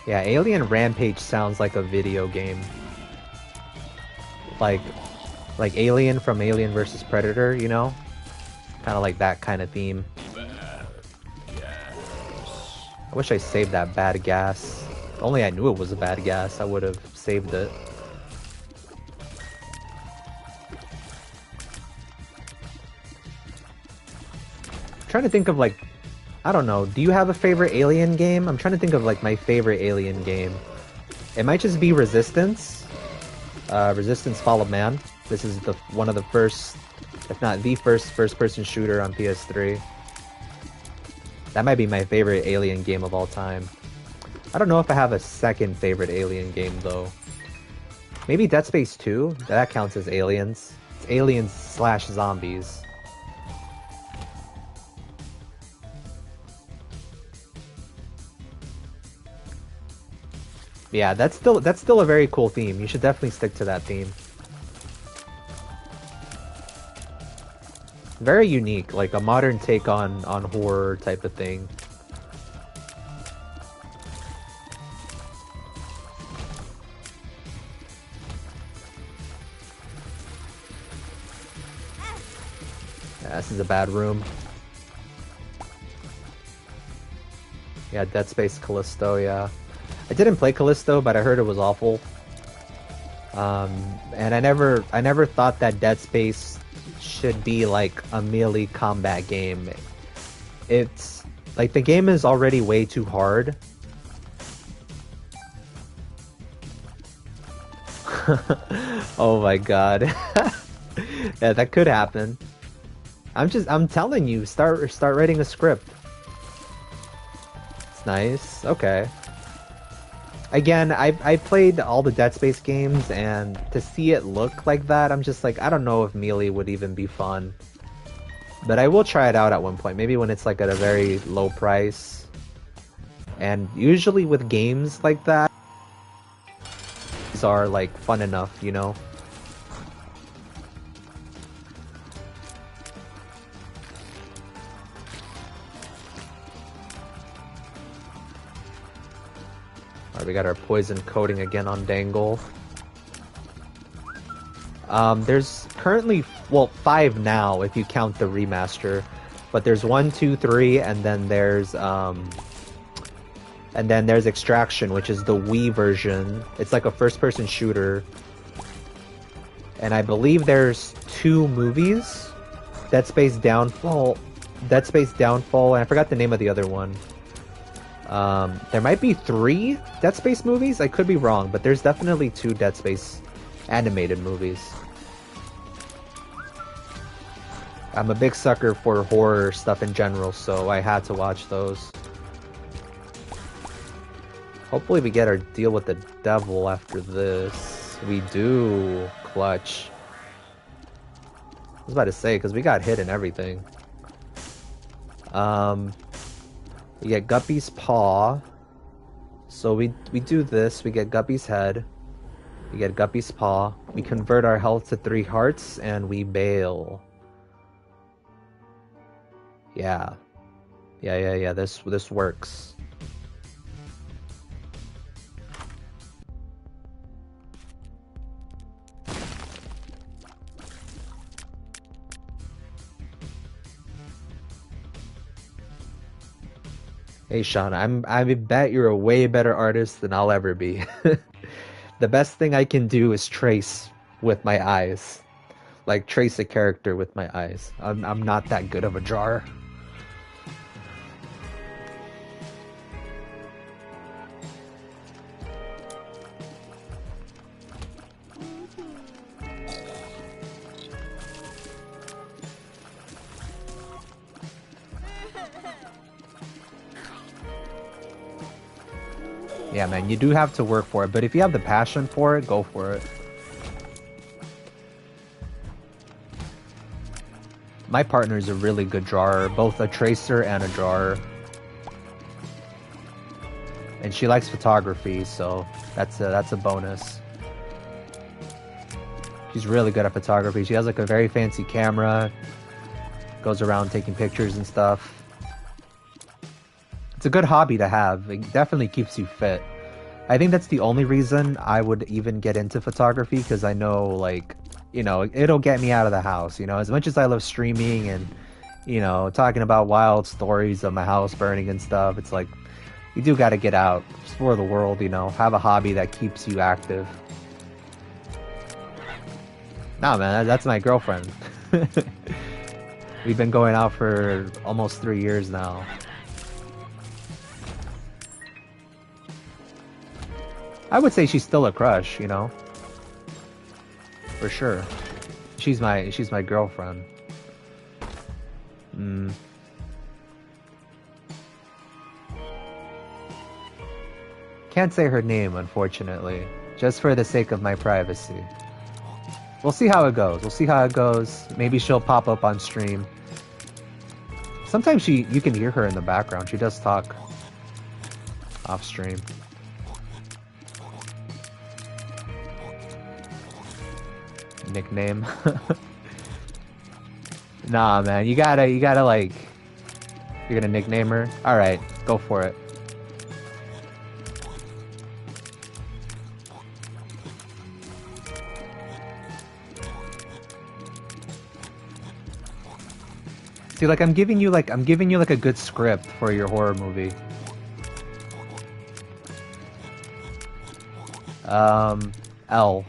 Yeah, Alien Rampage sounds like a video game. Like Alien from Alien vs. Predator, you know? Kind of like that kind of theme. I wish I saved that bad gas. If only I knew it was a bad gas, I would have saved it. I'm trying to think of like... I don't know, do you have a favorite Alien game? I'm trying to think of like my favorite Alien game. It might just be Resistance. Resistance Fall of Man. This is one of the first, if not the first-person shooter on PS3. That might be my favorite Alien game of all time. I don't know if I have a second favorite Alien game though. Maybe Dead Space 2? That counts as Aliens. It's Aliens / zombies. Yeah, that's still a very cool theme. You should definitely stick to that theme. Very unique, like a modern take on horror type of thing. Yeah, this is a bad room. Yeah, Dead Space Callisto, yeah. I didn't play Callisto, but I heard it was awful. And I never thought that Dead Space should be like a melee combat game. It's like the game is already way too hard. Oh my god. Yeah, that could happen. I'm telling you, start writing a script. It's nice. Okay. Again, I played all the Dead Space games, and to see it look like that, I'm just like, I don't know if melee would even be fun. But I will try it out at one point, maybe when it's like at a very low price. And usually with games like that, these are like fun enough, you know? Alright, we got our poison coating again on Dangle. There's currently, well, 5 now if you count the remaster. But there's 1, 2, 3, and then there's Extraction, which is the Wii version. It's like a first-person shooter. And I believe there's 2 movies. Dead Space Downfall, and I forgot the name of the other one. There might be 3 Dead Space movies. I could be wrong, but there's definitely 2 Dead Space animated movies. I'm a big sucker for horror stuff in general, so I had to watch those. Hopefully we get our deal with the devil after this. We do. Clutch. I was about to say, because we got hit and everything. We get Guppy's paw. So we do this. We get Guppy's head. We get Guppy's paw. We convert our health to 3 hearts, and we bail. Yeah. Yeah. This works. Hey Sean, I bet you're a way better artist than I'll ever be. The best thing I can do is trace with my eyes. Like trace a character with my eyes. I'm not that good of a drawer. Yeah, man, you do have to work for it, but if you have the passion for it, go for it. My partner is a really good drawer, both a tracer and a drawer. And she likes photography, so that's a bonus. She's really good at photography. She has like a very fancy camera, goes around taking pictures and stuff. It's a good hobby to have. It definitely keeps you fit. I think that's the only reason I would even get into photography, because I know, like, you know, it'll get me out of the house. You know, as much as I love streaming and, you know, talking about wild stories of my house burning and stuff, it's like, you do gotta get out, explore the world, you know, have a hobby that keeps you active. Nah, man, that's my girlfriend. We've been going out for almost 3 years now. I would say she's still a crush, you know? For sure. She's my girlfriend. Can't say her name, unfortunately. Just for the sake of my privacy. We'll see how it goes. Maybe she'll pop up on stream. Sometimes you can hear her in the background. She does talk off stream. Nickname. Nah, man, you gotta like, you're gonna nickname her? Alright, go for it. See, like, I'm giving you like a good script for your horror movie. L.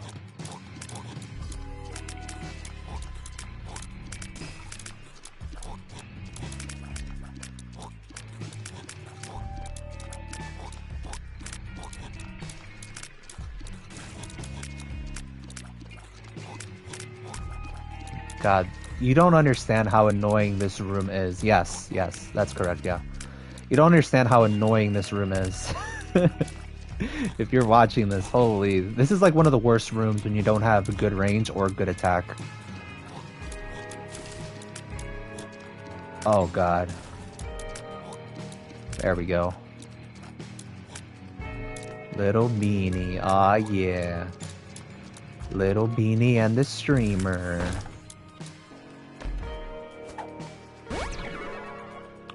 God, you don't understand how annoying this room is. Yes, that's correct, yeah. You don't understand how annoying this room is. If you're watching this, holy, this is like one of the worst rooms when you don't have a good range or good attack. Oh God. There we go. Little Beanie, aw yeah. Little Beanie and the streamer.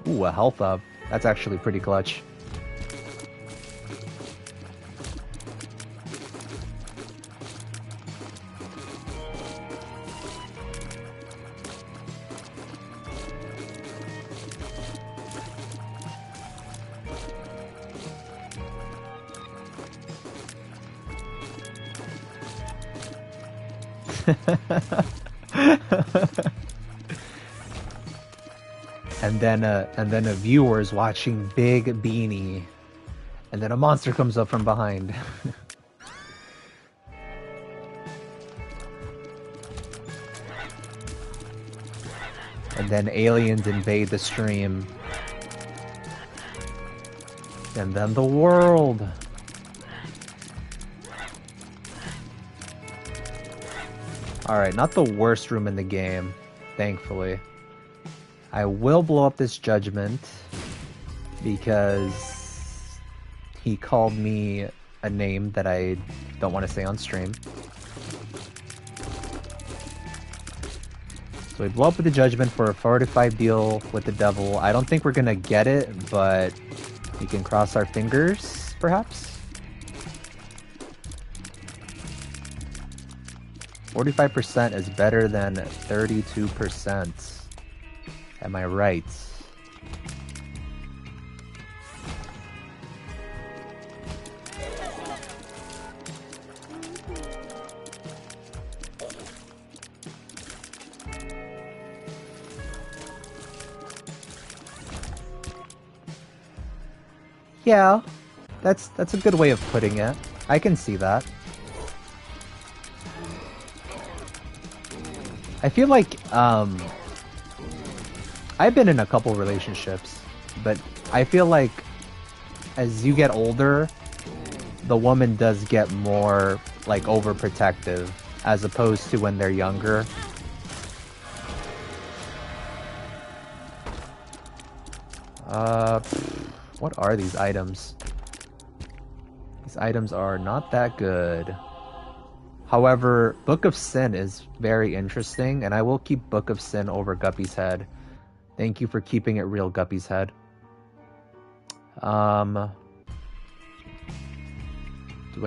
Ooh, a health up. That's actually pretty clutch. and then a viewer is watching Big Beanie, and then a monster comes up from behind. And then aliens invade the stream. And then the world. Alright, not the worst room in the game, thankfully. I will blow up this judgment because he called me a name that I don't want to say on stream. So we blow up with the judgment for a 45 deal with the devil. I don't think we're gonna get it, but we can cross our fingers, perhaps? 45% is better than 32%. Am I right? Yeah, that's a good way of putting it. I can see that. I feel like I've been in a couple relationships, but I feel like as you get older, the woman does get more like overprotective as opposed to when they're younger. What are these items? These items are not that good. However, Book of Sin is very interesting, and I will keep Book of Sin over Guppy's Head. Thank you for keeping it real, Guppy's Head. Do I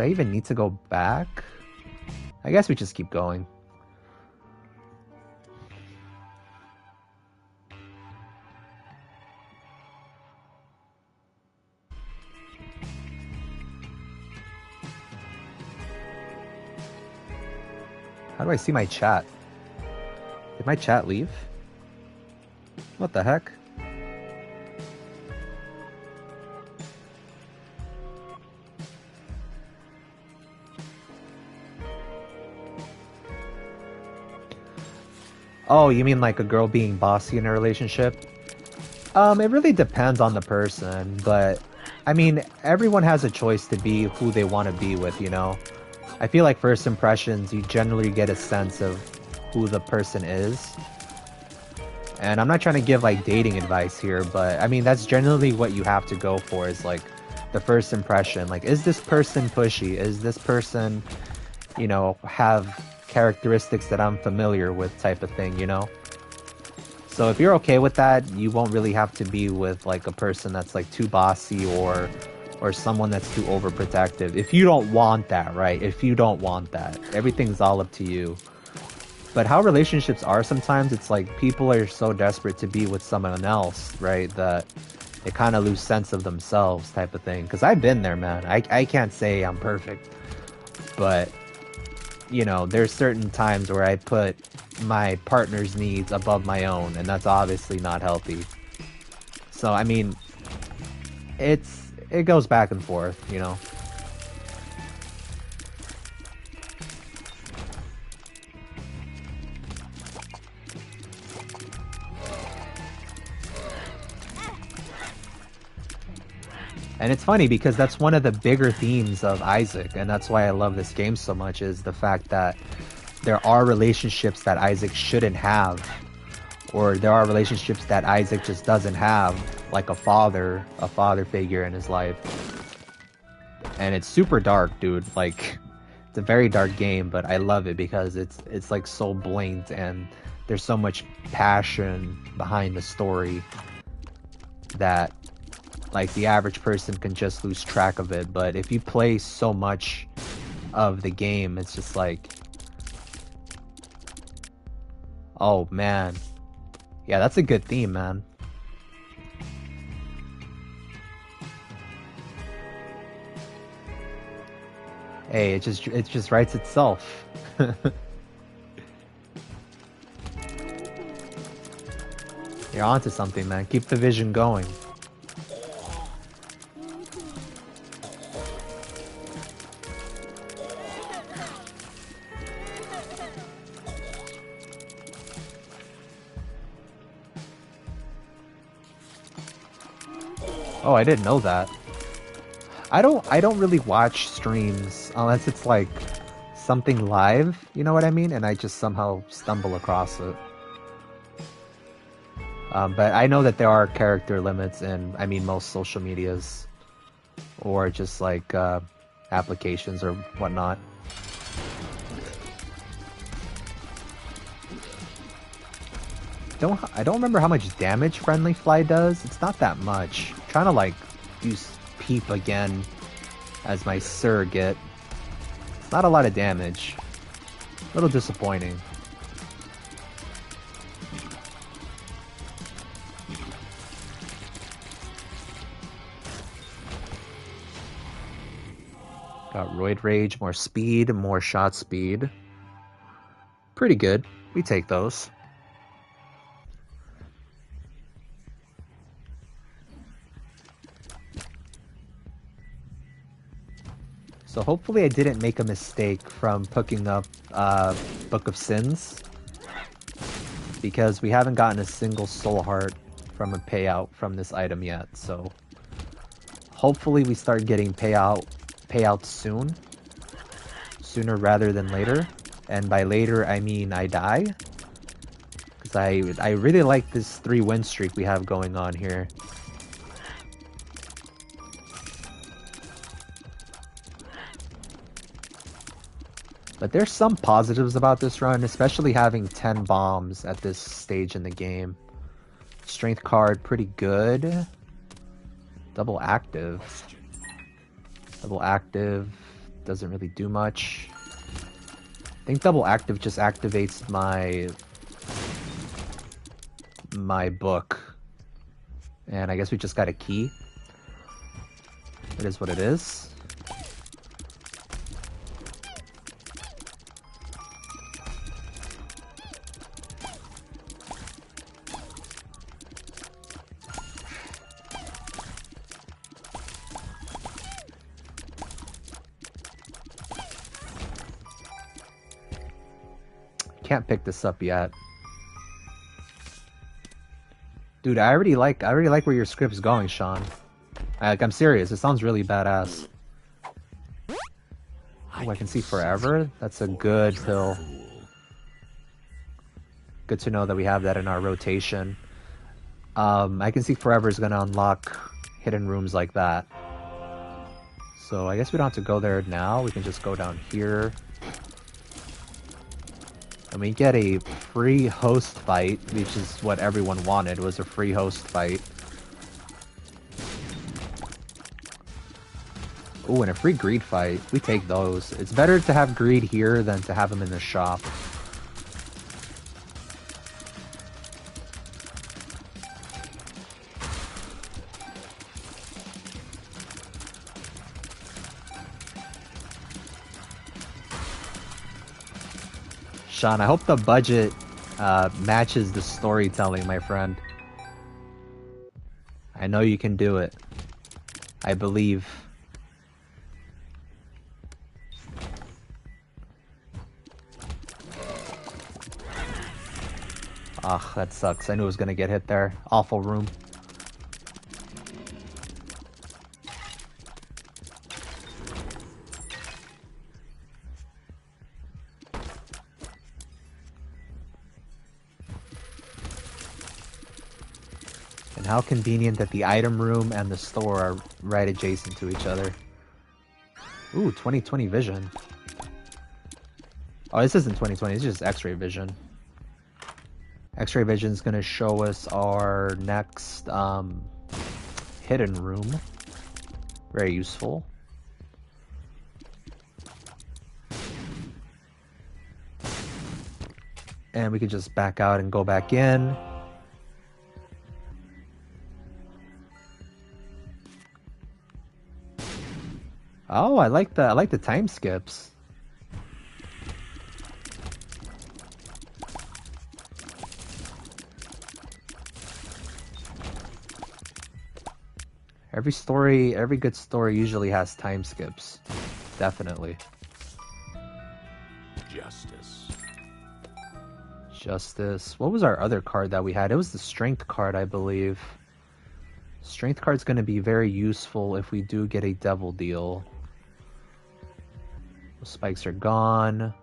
even need to go back? I guess we just keep going. How do I see my chat? Did my chat leave? What the heck? Oh, you mean like a girl being bossy in a relationship? It really depends on the person, but I mean, everyone has a choice to be who they want to be with, you know? I feel like first impressions, you generally get a sense of who the person is. And I'm not trying to give like dating advice here, but I mean, that's generally what you have to go for is like the first impression. Like, is this person pushy? Is this person, you know, have characteristics that I'm familiar with type of thing, you know? So if you're okay with that, you won't really have to be with like a person that's like too bossy or someone that's too overprotective. If you don't want that, right? If you don't want that, everything's all up to you. But how relationships are sometimes, it's like people are so desperate to be with someone else, right? That they kind of lose sense of themselves type of thing. Because I've been there, man. I can't say I'm perfect. But, you know, there's certain times where I put my partner's needs above my own. And that's obviously not healthy. So, I mean, it goes back and forth, you know? And it's funny because that's one of the bigger themes of Isaac, and that's why I love this game so much, is the fact that there are relationships that Isaac shouldn't have, or there are relationships that Isaac just doesn't have, like a father figure in his life. And it's super dark, dude. Like, it's a very dark game, but I love it because it's like so blatant and there's so much passion behind the story that like the average person can just lose track of it. But if you play so much of the game, it's just like, oh man, yeah, that's a good theme, man. Hey, it just writes itself. You're onto something, man. Keep the vision going. Oh, I didn't know that. I don't really watch streams unless it's like something live, you know what I mean? And I just somehow stumble across it. But I know that there are character limits in, I mean, most social medias or just like applications or whatnot. I don't remember how much damage Friendly Fly does. It's not that much. I'm trying to like use Peep again as my surrogate. It's not a lot of damage. A little disappointing. Got Roid Rage, more speed, more shot speed. Pretty good. We take those. So hopefully I didn't make a mistake from picking up Book of Sins, because we haven't gotten a single soul heart from a payout from this item yet. So hopefully we start getting payouts soon, sooner rather than later. And by later I mean I die, because I really like this 3-win streak we have going on here. But there's some positives about this run, especially having 10 bombs at this stage in the game. Strength card, pretty good. Double active. Double active doesn't really do much. I think double active just activates my book. And I guess we just got a key. It is what it is. Can't pick this up yet. Dude, I already like where your script's going, Sean. I'm serious, it sounds really badass. Oh, I can see forever? That's a good pill. Good to know that we have that in our rotation. I can see forever is gonna unlock hidden rooms like that. So I guess we don't have to go there now, we can just go down here. And we get a free host fight, which is what everyone wanted, was a free host fight. Ooh, and a free greed fight. We take those. It's better to have greed here than to have them in the shop. Sean, I hope the budget matches the storytelling, my friend. I know you can do it. I believe. Ugh, that sucks. I knew it was gonna get hit there. Awful room. And how convenient that the item room and the store are right adjacent to each other. Ooh, 2020 vision. Oh, this isn't 2020, it's just X-ray vision. X-ray vision is going to show us our next hidden room. Very useful. And we can just back out and go back in. Oh, I like the time skips. Every good story usually has time skips. Definitely. Justice. What was our other card that we had? It was the strength card, I believe. Strength card's going to be very useful if we do get a devil deal. The spikes are gone.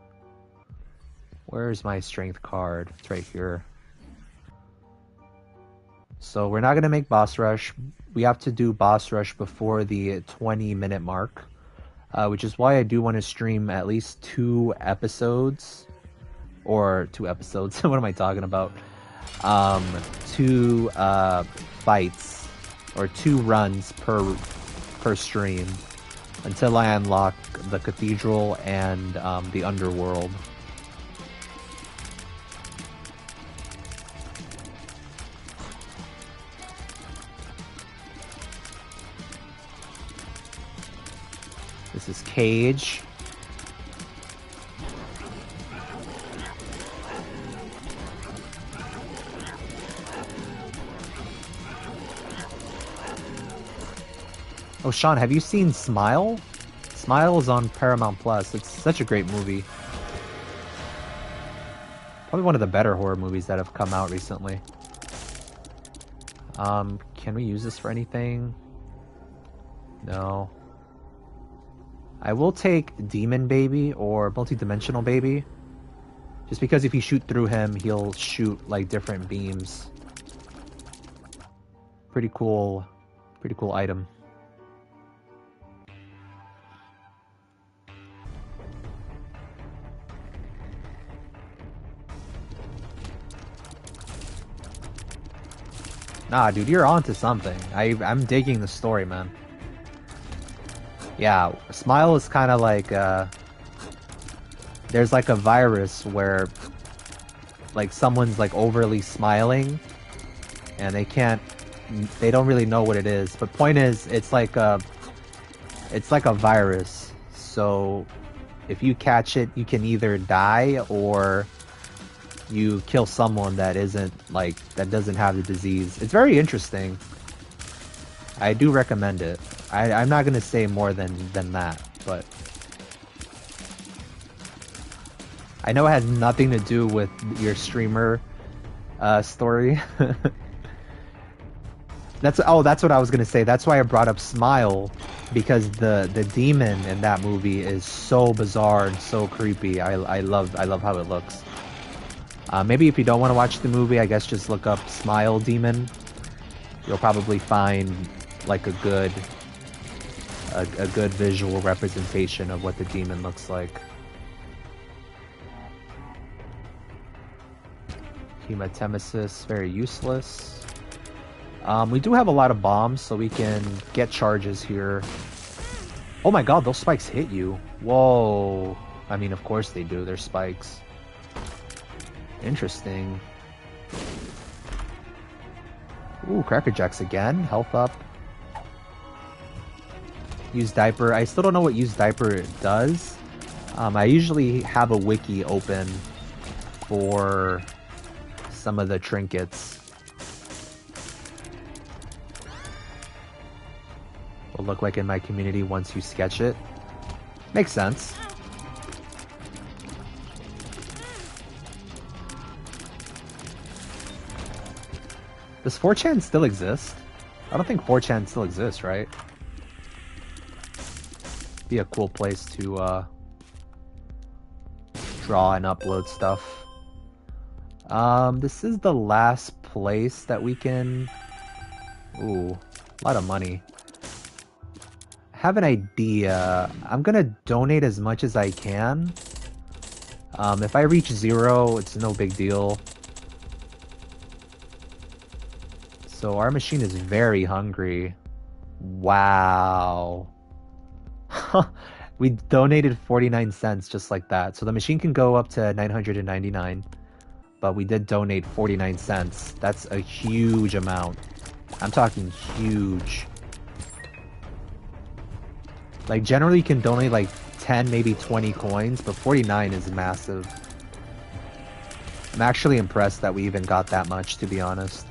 Where's my strength card? It's right here. So we're not going to make boss rush. We have to do boss rush before the 20-minute mark. Which is why I do want to stream at least 2 episodes. Or 2 episodes. What am I talking about? 2 fights. Or 2 runs per stream. Until I unlock the cathedral and the underworld. This is Cage. Oh, Sean, have you seen Smile? Smile is on Paramount Plus. It's such a great movie. Probably one of the better horror movies that have come out recently. Can we use this for anything? No. I will take Demon Baby or Multidimensional Baby. Just because if you shoot through him, he'll shoot like different beams. Pretty cool item. Nah, dude, you're onto something. I'm digging the story, man. Yeah, Smile is kind of like, there's like a virus where, like, someone's like overly smiling, and they don't really know what it is. But point is, it's like a virus. So, if you catch it, you can either die or you kill someone that doesn't have the disease. It's very interesting. I do recommend it. I'm not gonna say more than that, but I know it has nothing to do with your streamer story. That's what I was gonna say. That's why I brought up Smile, because the demon in that movie is so bizarre and so creepy. I love how it looks. Maybe if you don't want to watch the movie, I guess just look up Smile Demon. You'll probably find like a good visual representation of what the demon looks like. Hematemesis, very useless. We do have a lot of bombs, so we can get charges here. Oh my god, those spikes hit you. Whoa. I mean, of course they do. They're spikes. Interesting. Ooh, Cracker Jacks again. Health up. Use Diaper. I still don't know what Use Diaper does. I usually have a wiki open for some of the trinkets. Will look like in my community once you sketch it. Makes sense. Does 4chan still exist? I don't think 4chan still exists, right? Be a cool place to draw and upload stuff. This is the last place that we can... Ooh, a lot of money. I have an idea. I'm gonna donate as much as I can. If I reach 0, it's no big deal. So our machine is very hungry. Wow. We donated 49 cents just like that. So the machine can go up to 999. But we did donate 49 cents. That's a huge amount. I'm talking huge. Like, generally you can donate like 10, maybe 20 coins, but 49 is massive. I'm actually impressed that we even got that much, to be honest.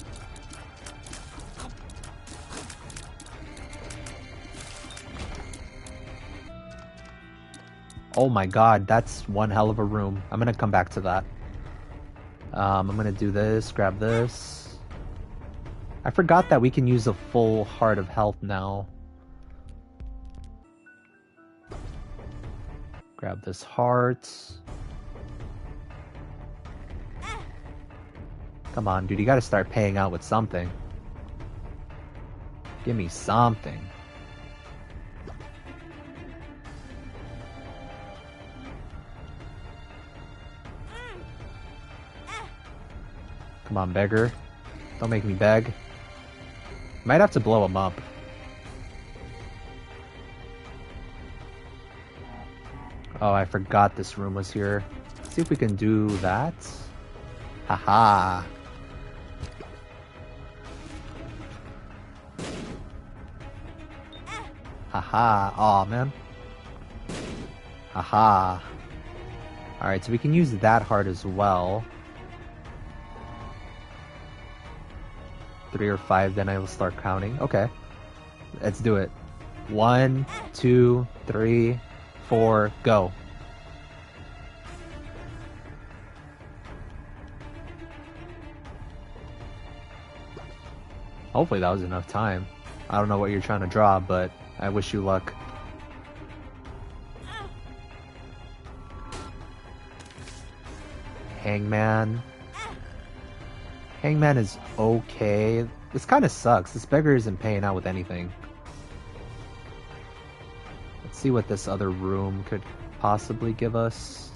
Oh my god, that's one hell of a room. I'm gonna come back to that. I'm gonna do this, grab this. I forgot that we can use a full heart of health now. Grab this heart. Come on, dude, you gotta start paying out with something. Give me something. Come on, beggar. Don't make me beg. Might have to blow him up. Oh, I forgot this room was here. Let's see if we can do that. Haha. Haha. Aw, man. Haha. Alright, so we can use that heart as well. 3 or 5, then I will start counting. Okay. Let's do it. 1, 2, 3, 4, go. Hopefully that was enough time. I don't know what you're trying to draw, but I wish you luck. Hangman. Hangman is okay. This kind of sucks. This beggar isn't paying out with anything. Let's see what this other room could possibly give us.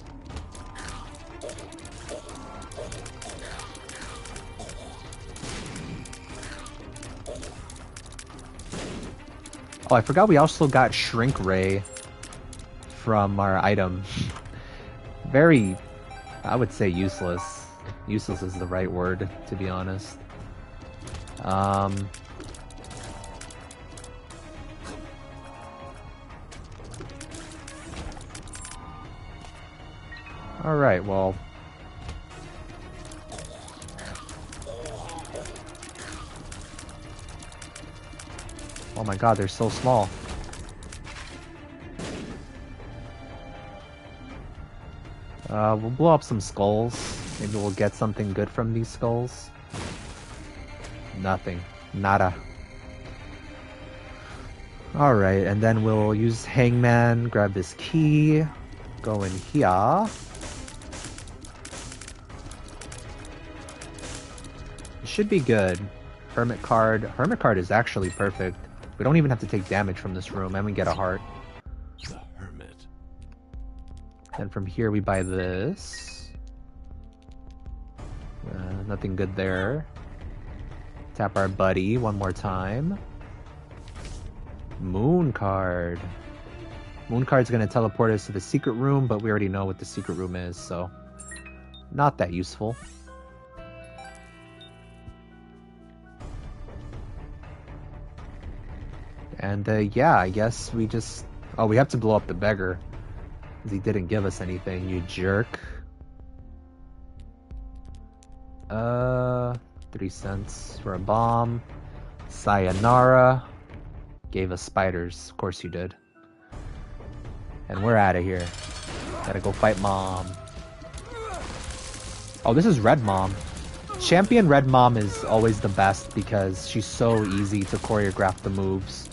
Oh, I forgot we also got Shrink Ray from our item. Very, I would say useless. Useless is the right word, to be honest. Alright, well. Oh my god, they're so small. We'll blow up some skulls. Maybe we'll get something good from these skulls. Nothing. Nada. Alright, and then we'll use Hangman, grab this key, go in here. It should be good. Hermit card. Hermit card is actually perfect. We don't even have to take damage from this room, and we get a heart. The Hermit. Then from here we buy this. Nothing good there. Tap our buddy one more time. Moon card. Moon card's gonna teleport us to the secret room, but we already know what the secret room is, so not that useful. And yeah, I guess we just... Oh, we have to blow up the beggar. Because he didn't give us anything, you jerk. 3 cents for a bomb. Sayonara. Gave us spiders. Of course you did. And we're out of here. Gotta go fight Mom. Oh, this is Red Mom. Champion Red Mom is always the best because she's so easy to choreograph the moves.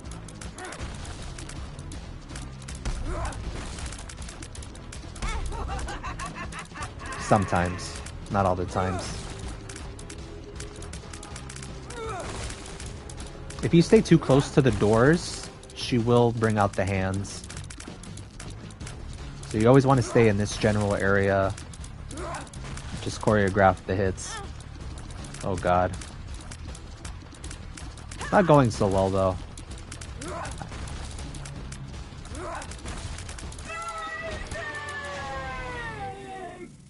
Sometimes. Not all the times. If you stay too close to the doors, she will bring out the hands. So you always want to stay in this general area. Just choreograph the hits. Oh god. Not going so well though.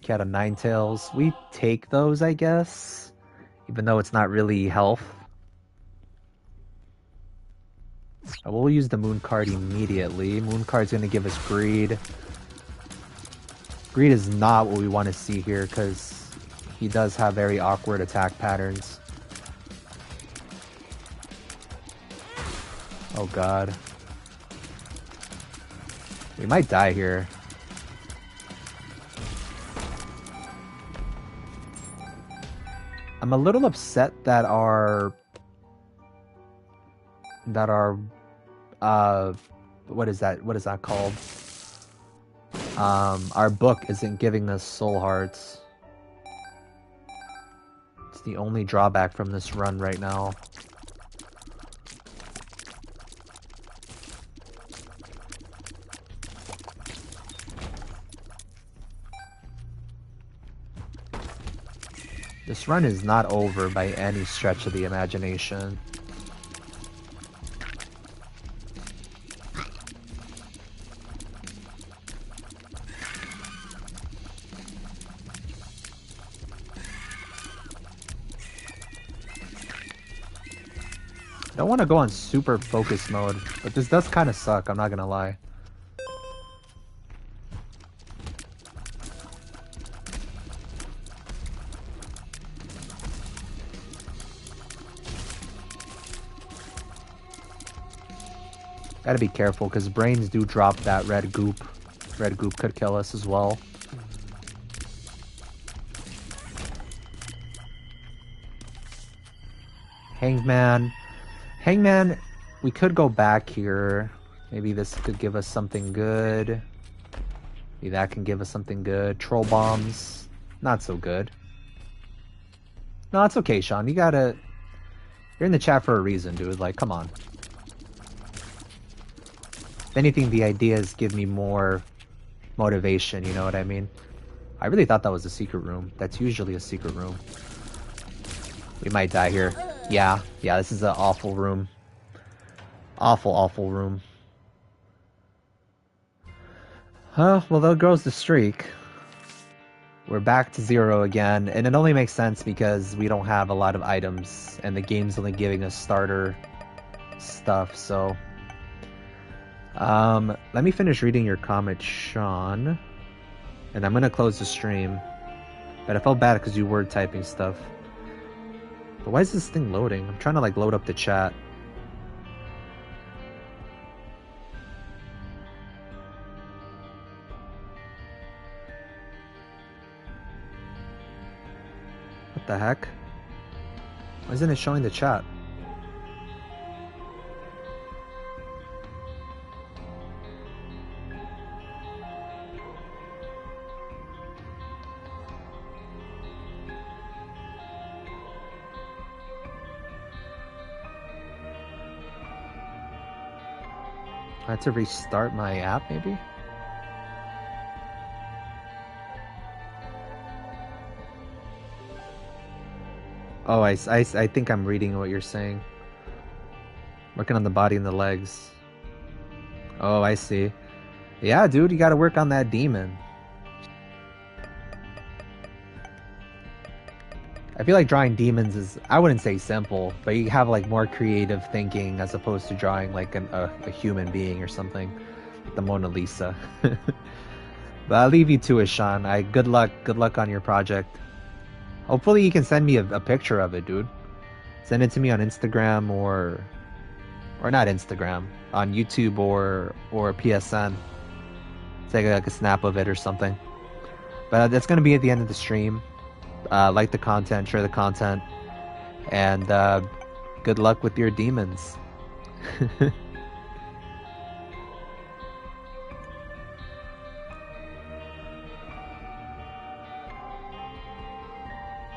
Cat of Nine Tails. We take those, I guess. Even though it's not really health. I will use the Moon card immediately. Moon card's gonna give us greed. Greed is not what we want to see here because he does have very awkward attack patterns. Oh god. We might die here. I'm a little upset that what is that called? Our book isn't giving us soul hearts. It's the only drawback from this run right now. This run is not over by any stretch of the imagination. I don't want to go on super focus mode, but this does kind of suck, I'm not gonna lie. Gotta be careful, because brains do drop that red goop. Red goop could kill us as well. Hangman. Hangman, we could go back here. Maybe this could give us something good. Maybe that can give us something good. Troll bombs, not so good. No, it's okay, Sean. You're in the chat for a reason, dude. Like, come on. If anything, the ideas give me more motivation, you know what I mean? I really thought that was a secret room. That's usually a secret room. We might die here. Yeah, this is an awful room. Awful room. Well, there goes the streak. We're back to 0 again, and it only makes sense because we don't have a lot of items, and the game's only giving us starter stuff, so... let me finish reading your comment, Sean. And I'm gonna close the stream. But I felt bad because you were typing stuff. But why is this thing loading? I'm trying to, like, load up the chat. What the heck? Why isn't it showing the chat? I had to restart my app, maybe? Oh, I think I'm reading what you're saying. Working on the body and the legs. Oh, I see. Yeah, dude, you gotta work on that demon. I feel like drawing demons is, I wouldn't say simple, but you have like more creative thinking as opposed to drawing like a human being or something, like the Mona Lisa. But I'll leave you to it, Sean. Good luck on your project. Hopefully you can send me a picture of it, dude. Send it to me on Instagram or not Instagram, on YouTube or PSN. Take like a snap of it or something. But that's gonna be at the end of the stream. Like the content, share the content, and good luck with your demons.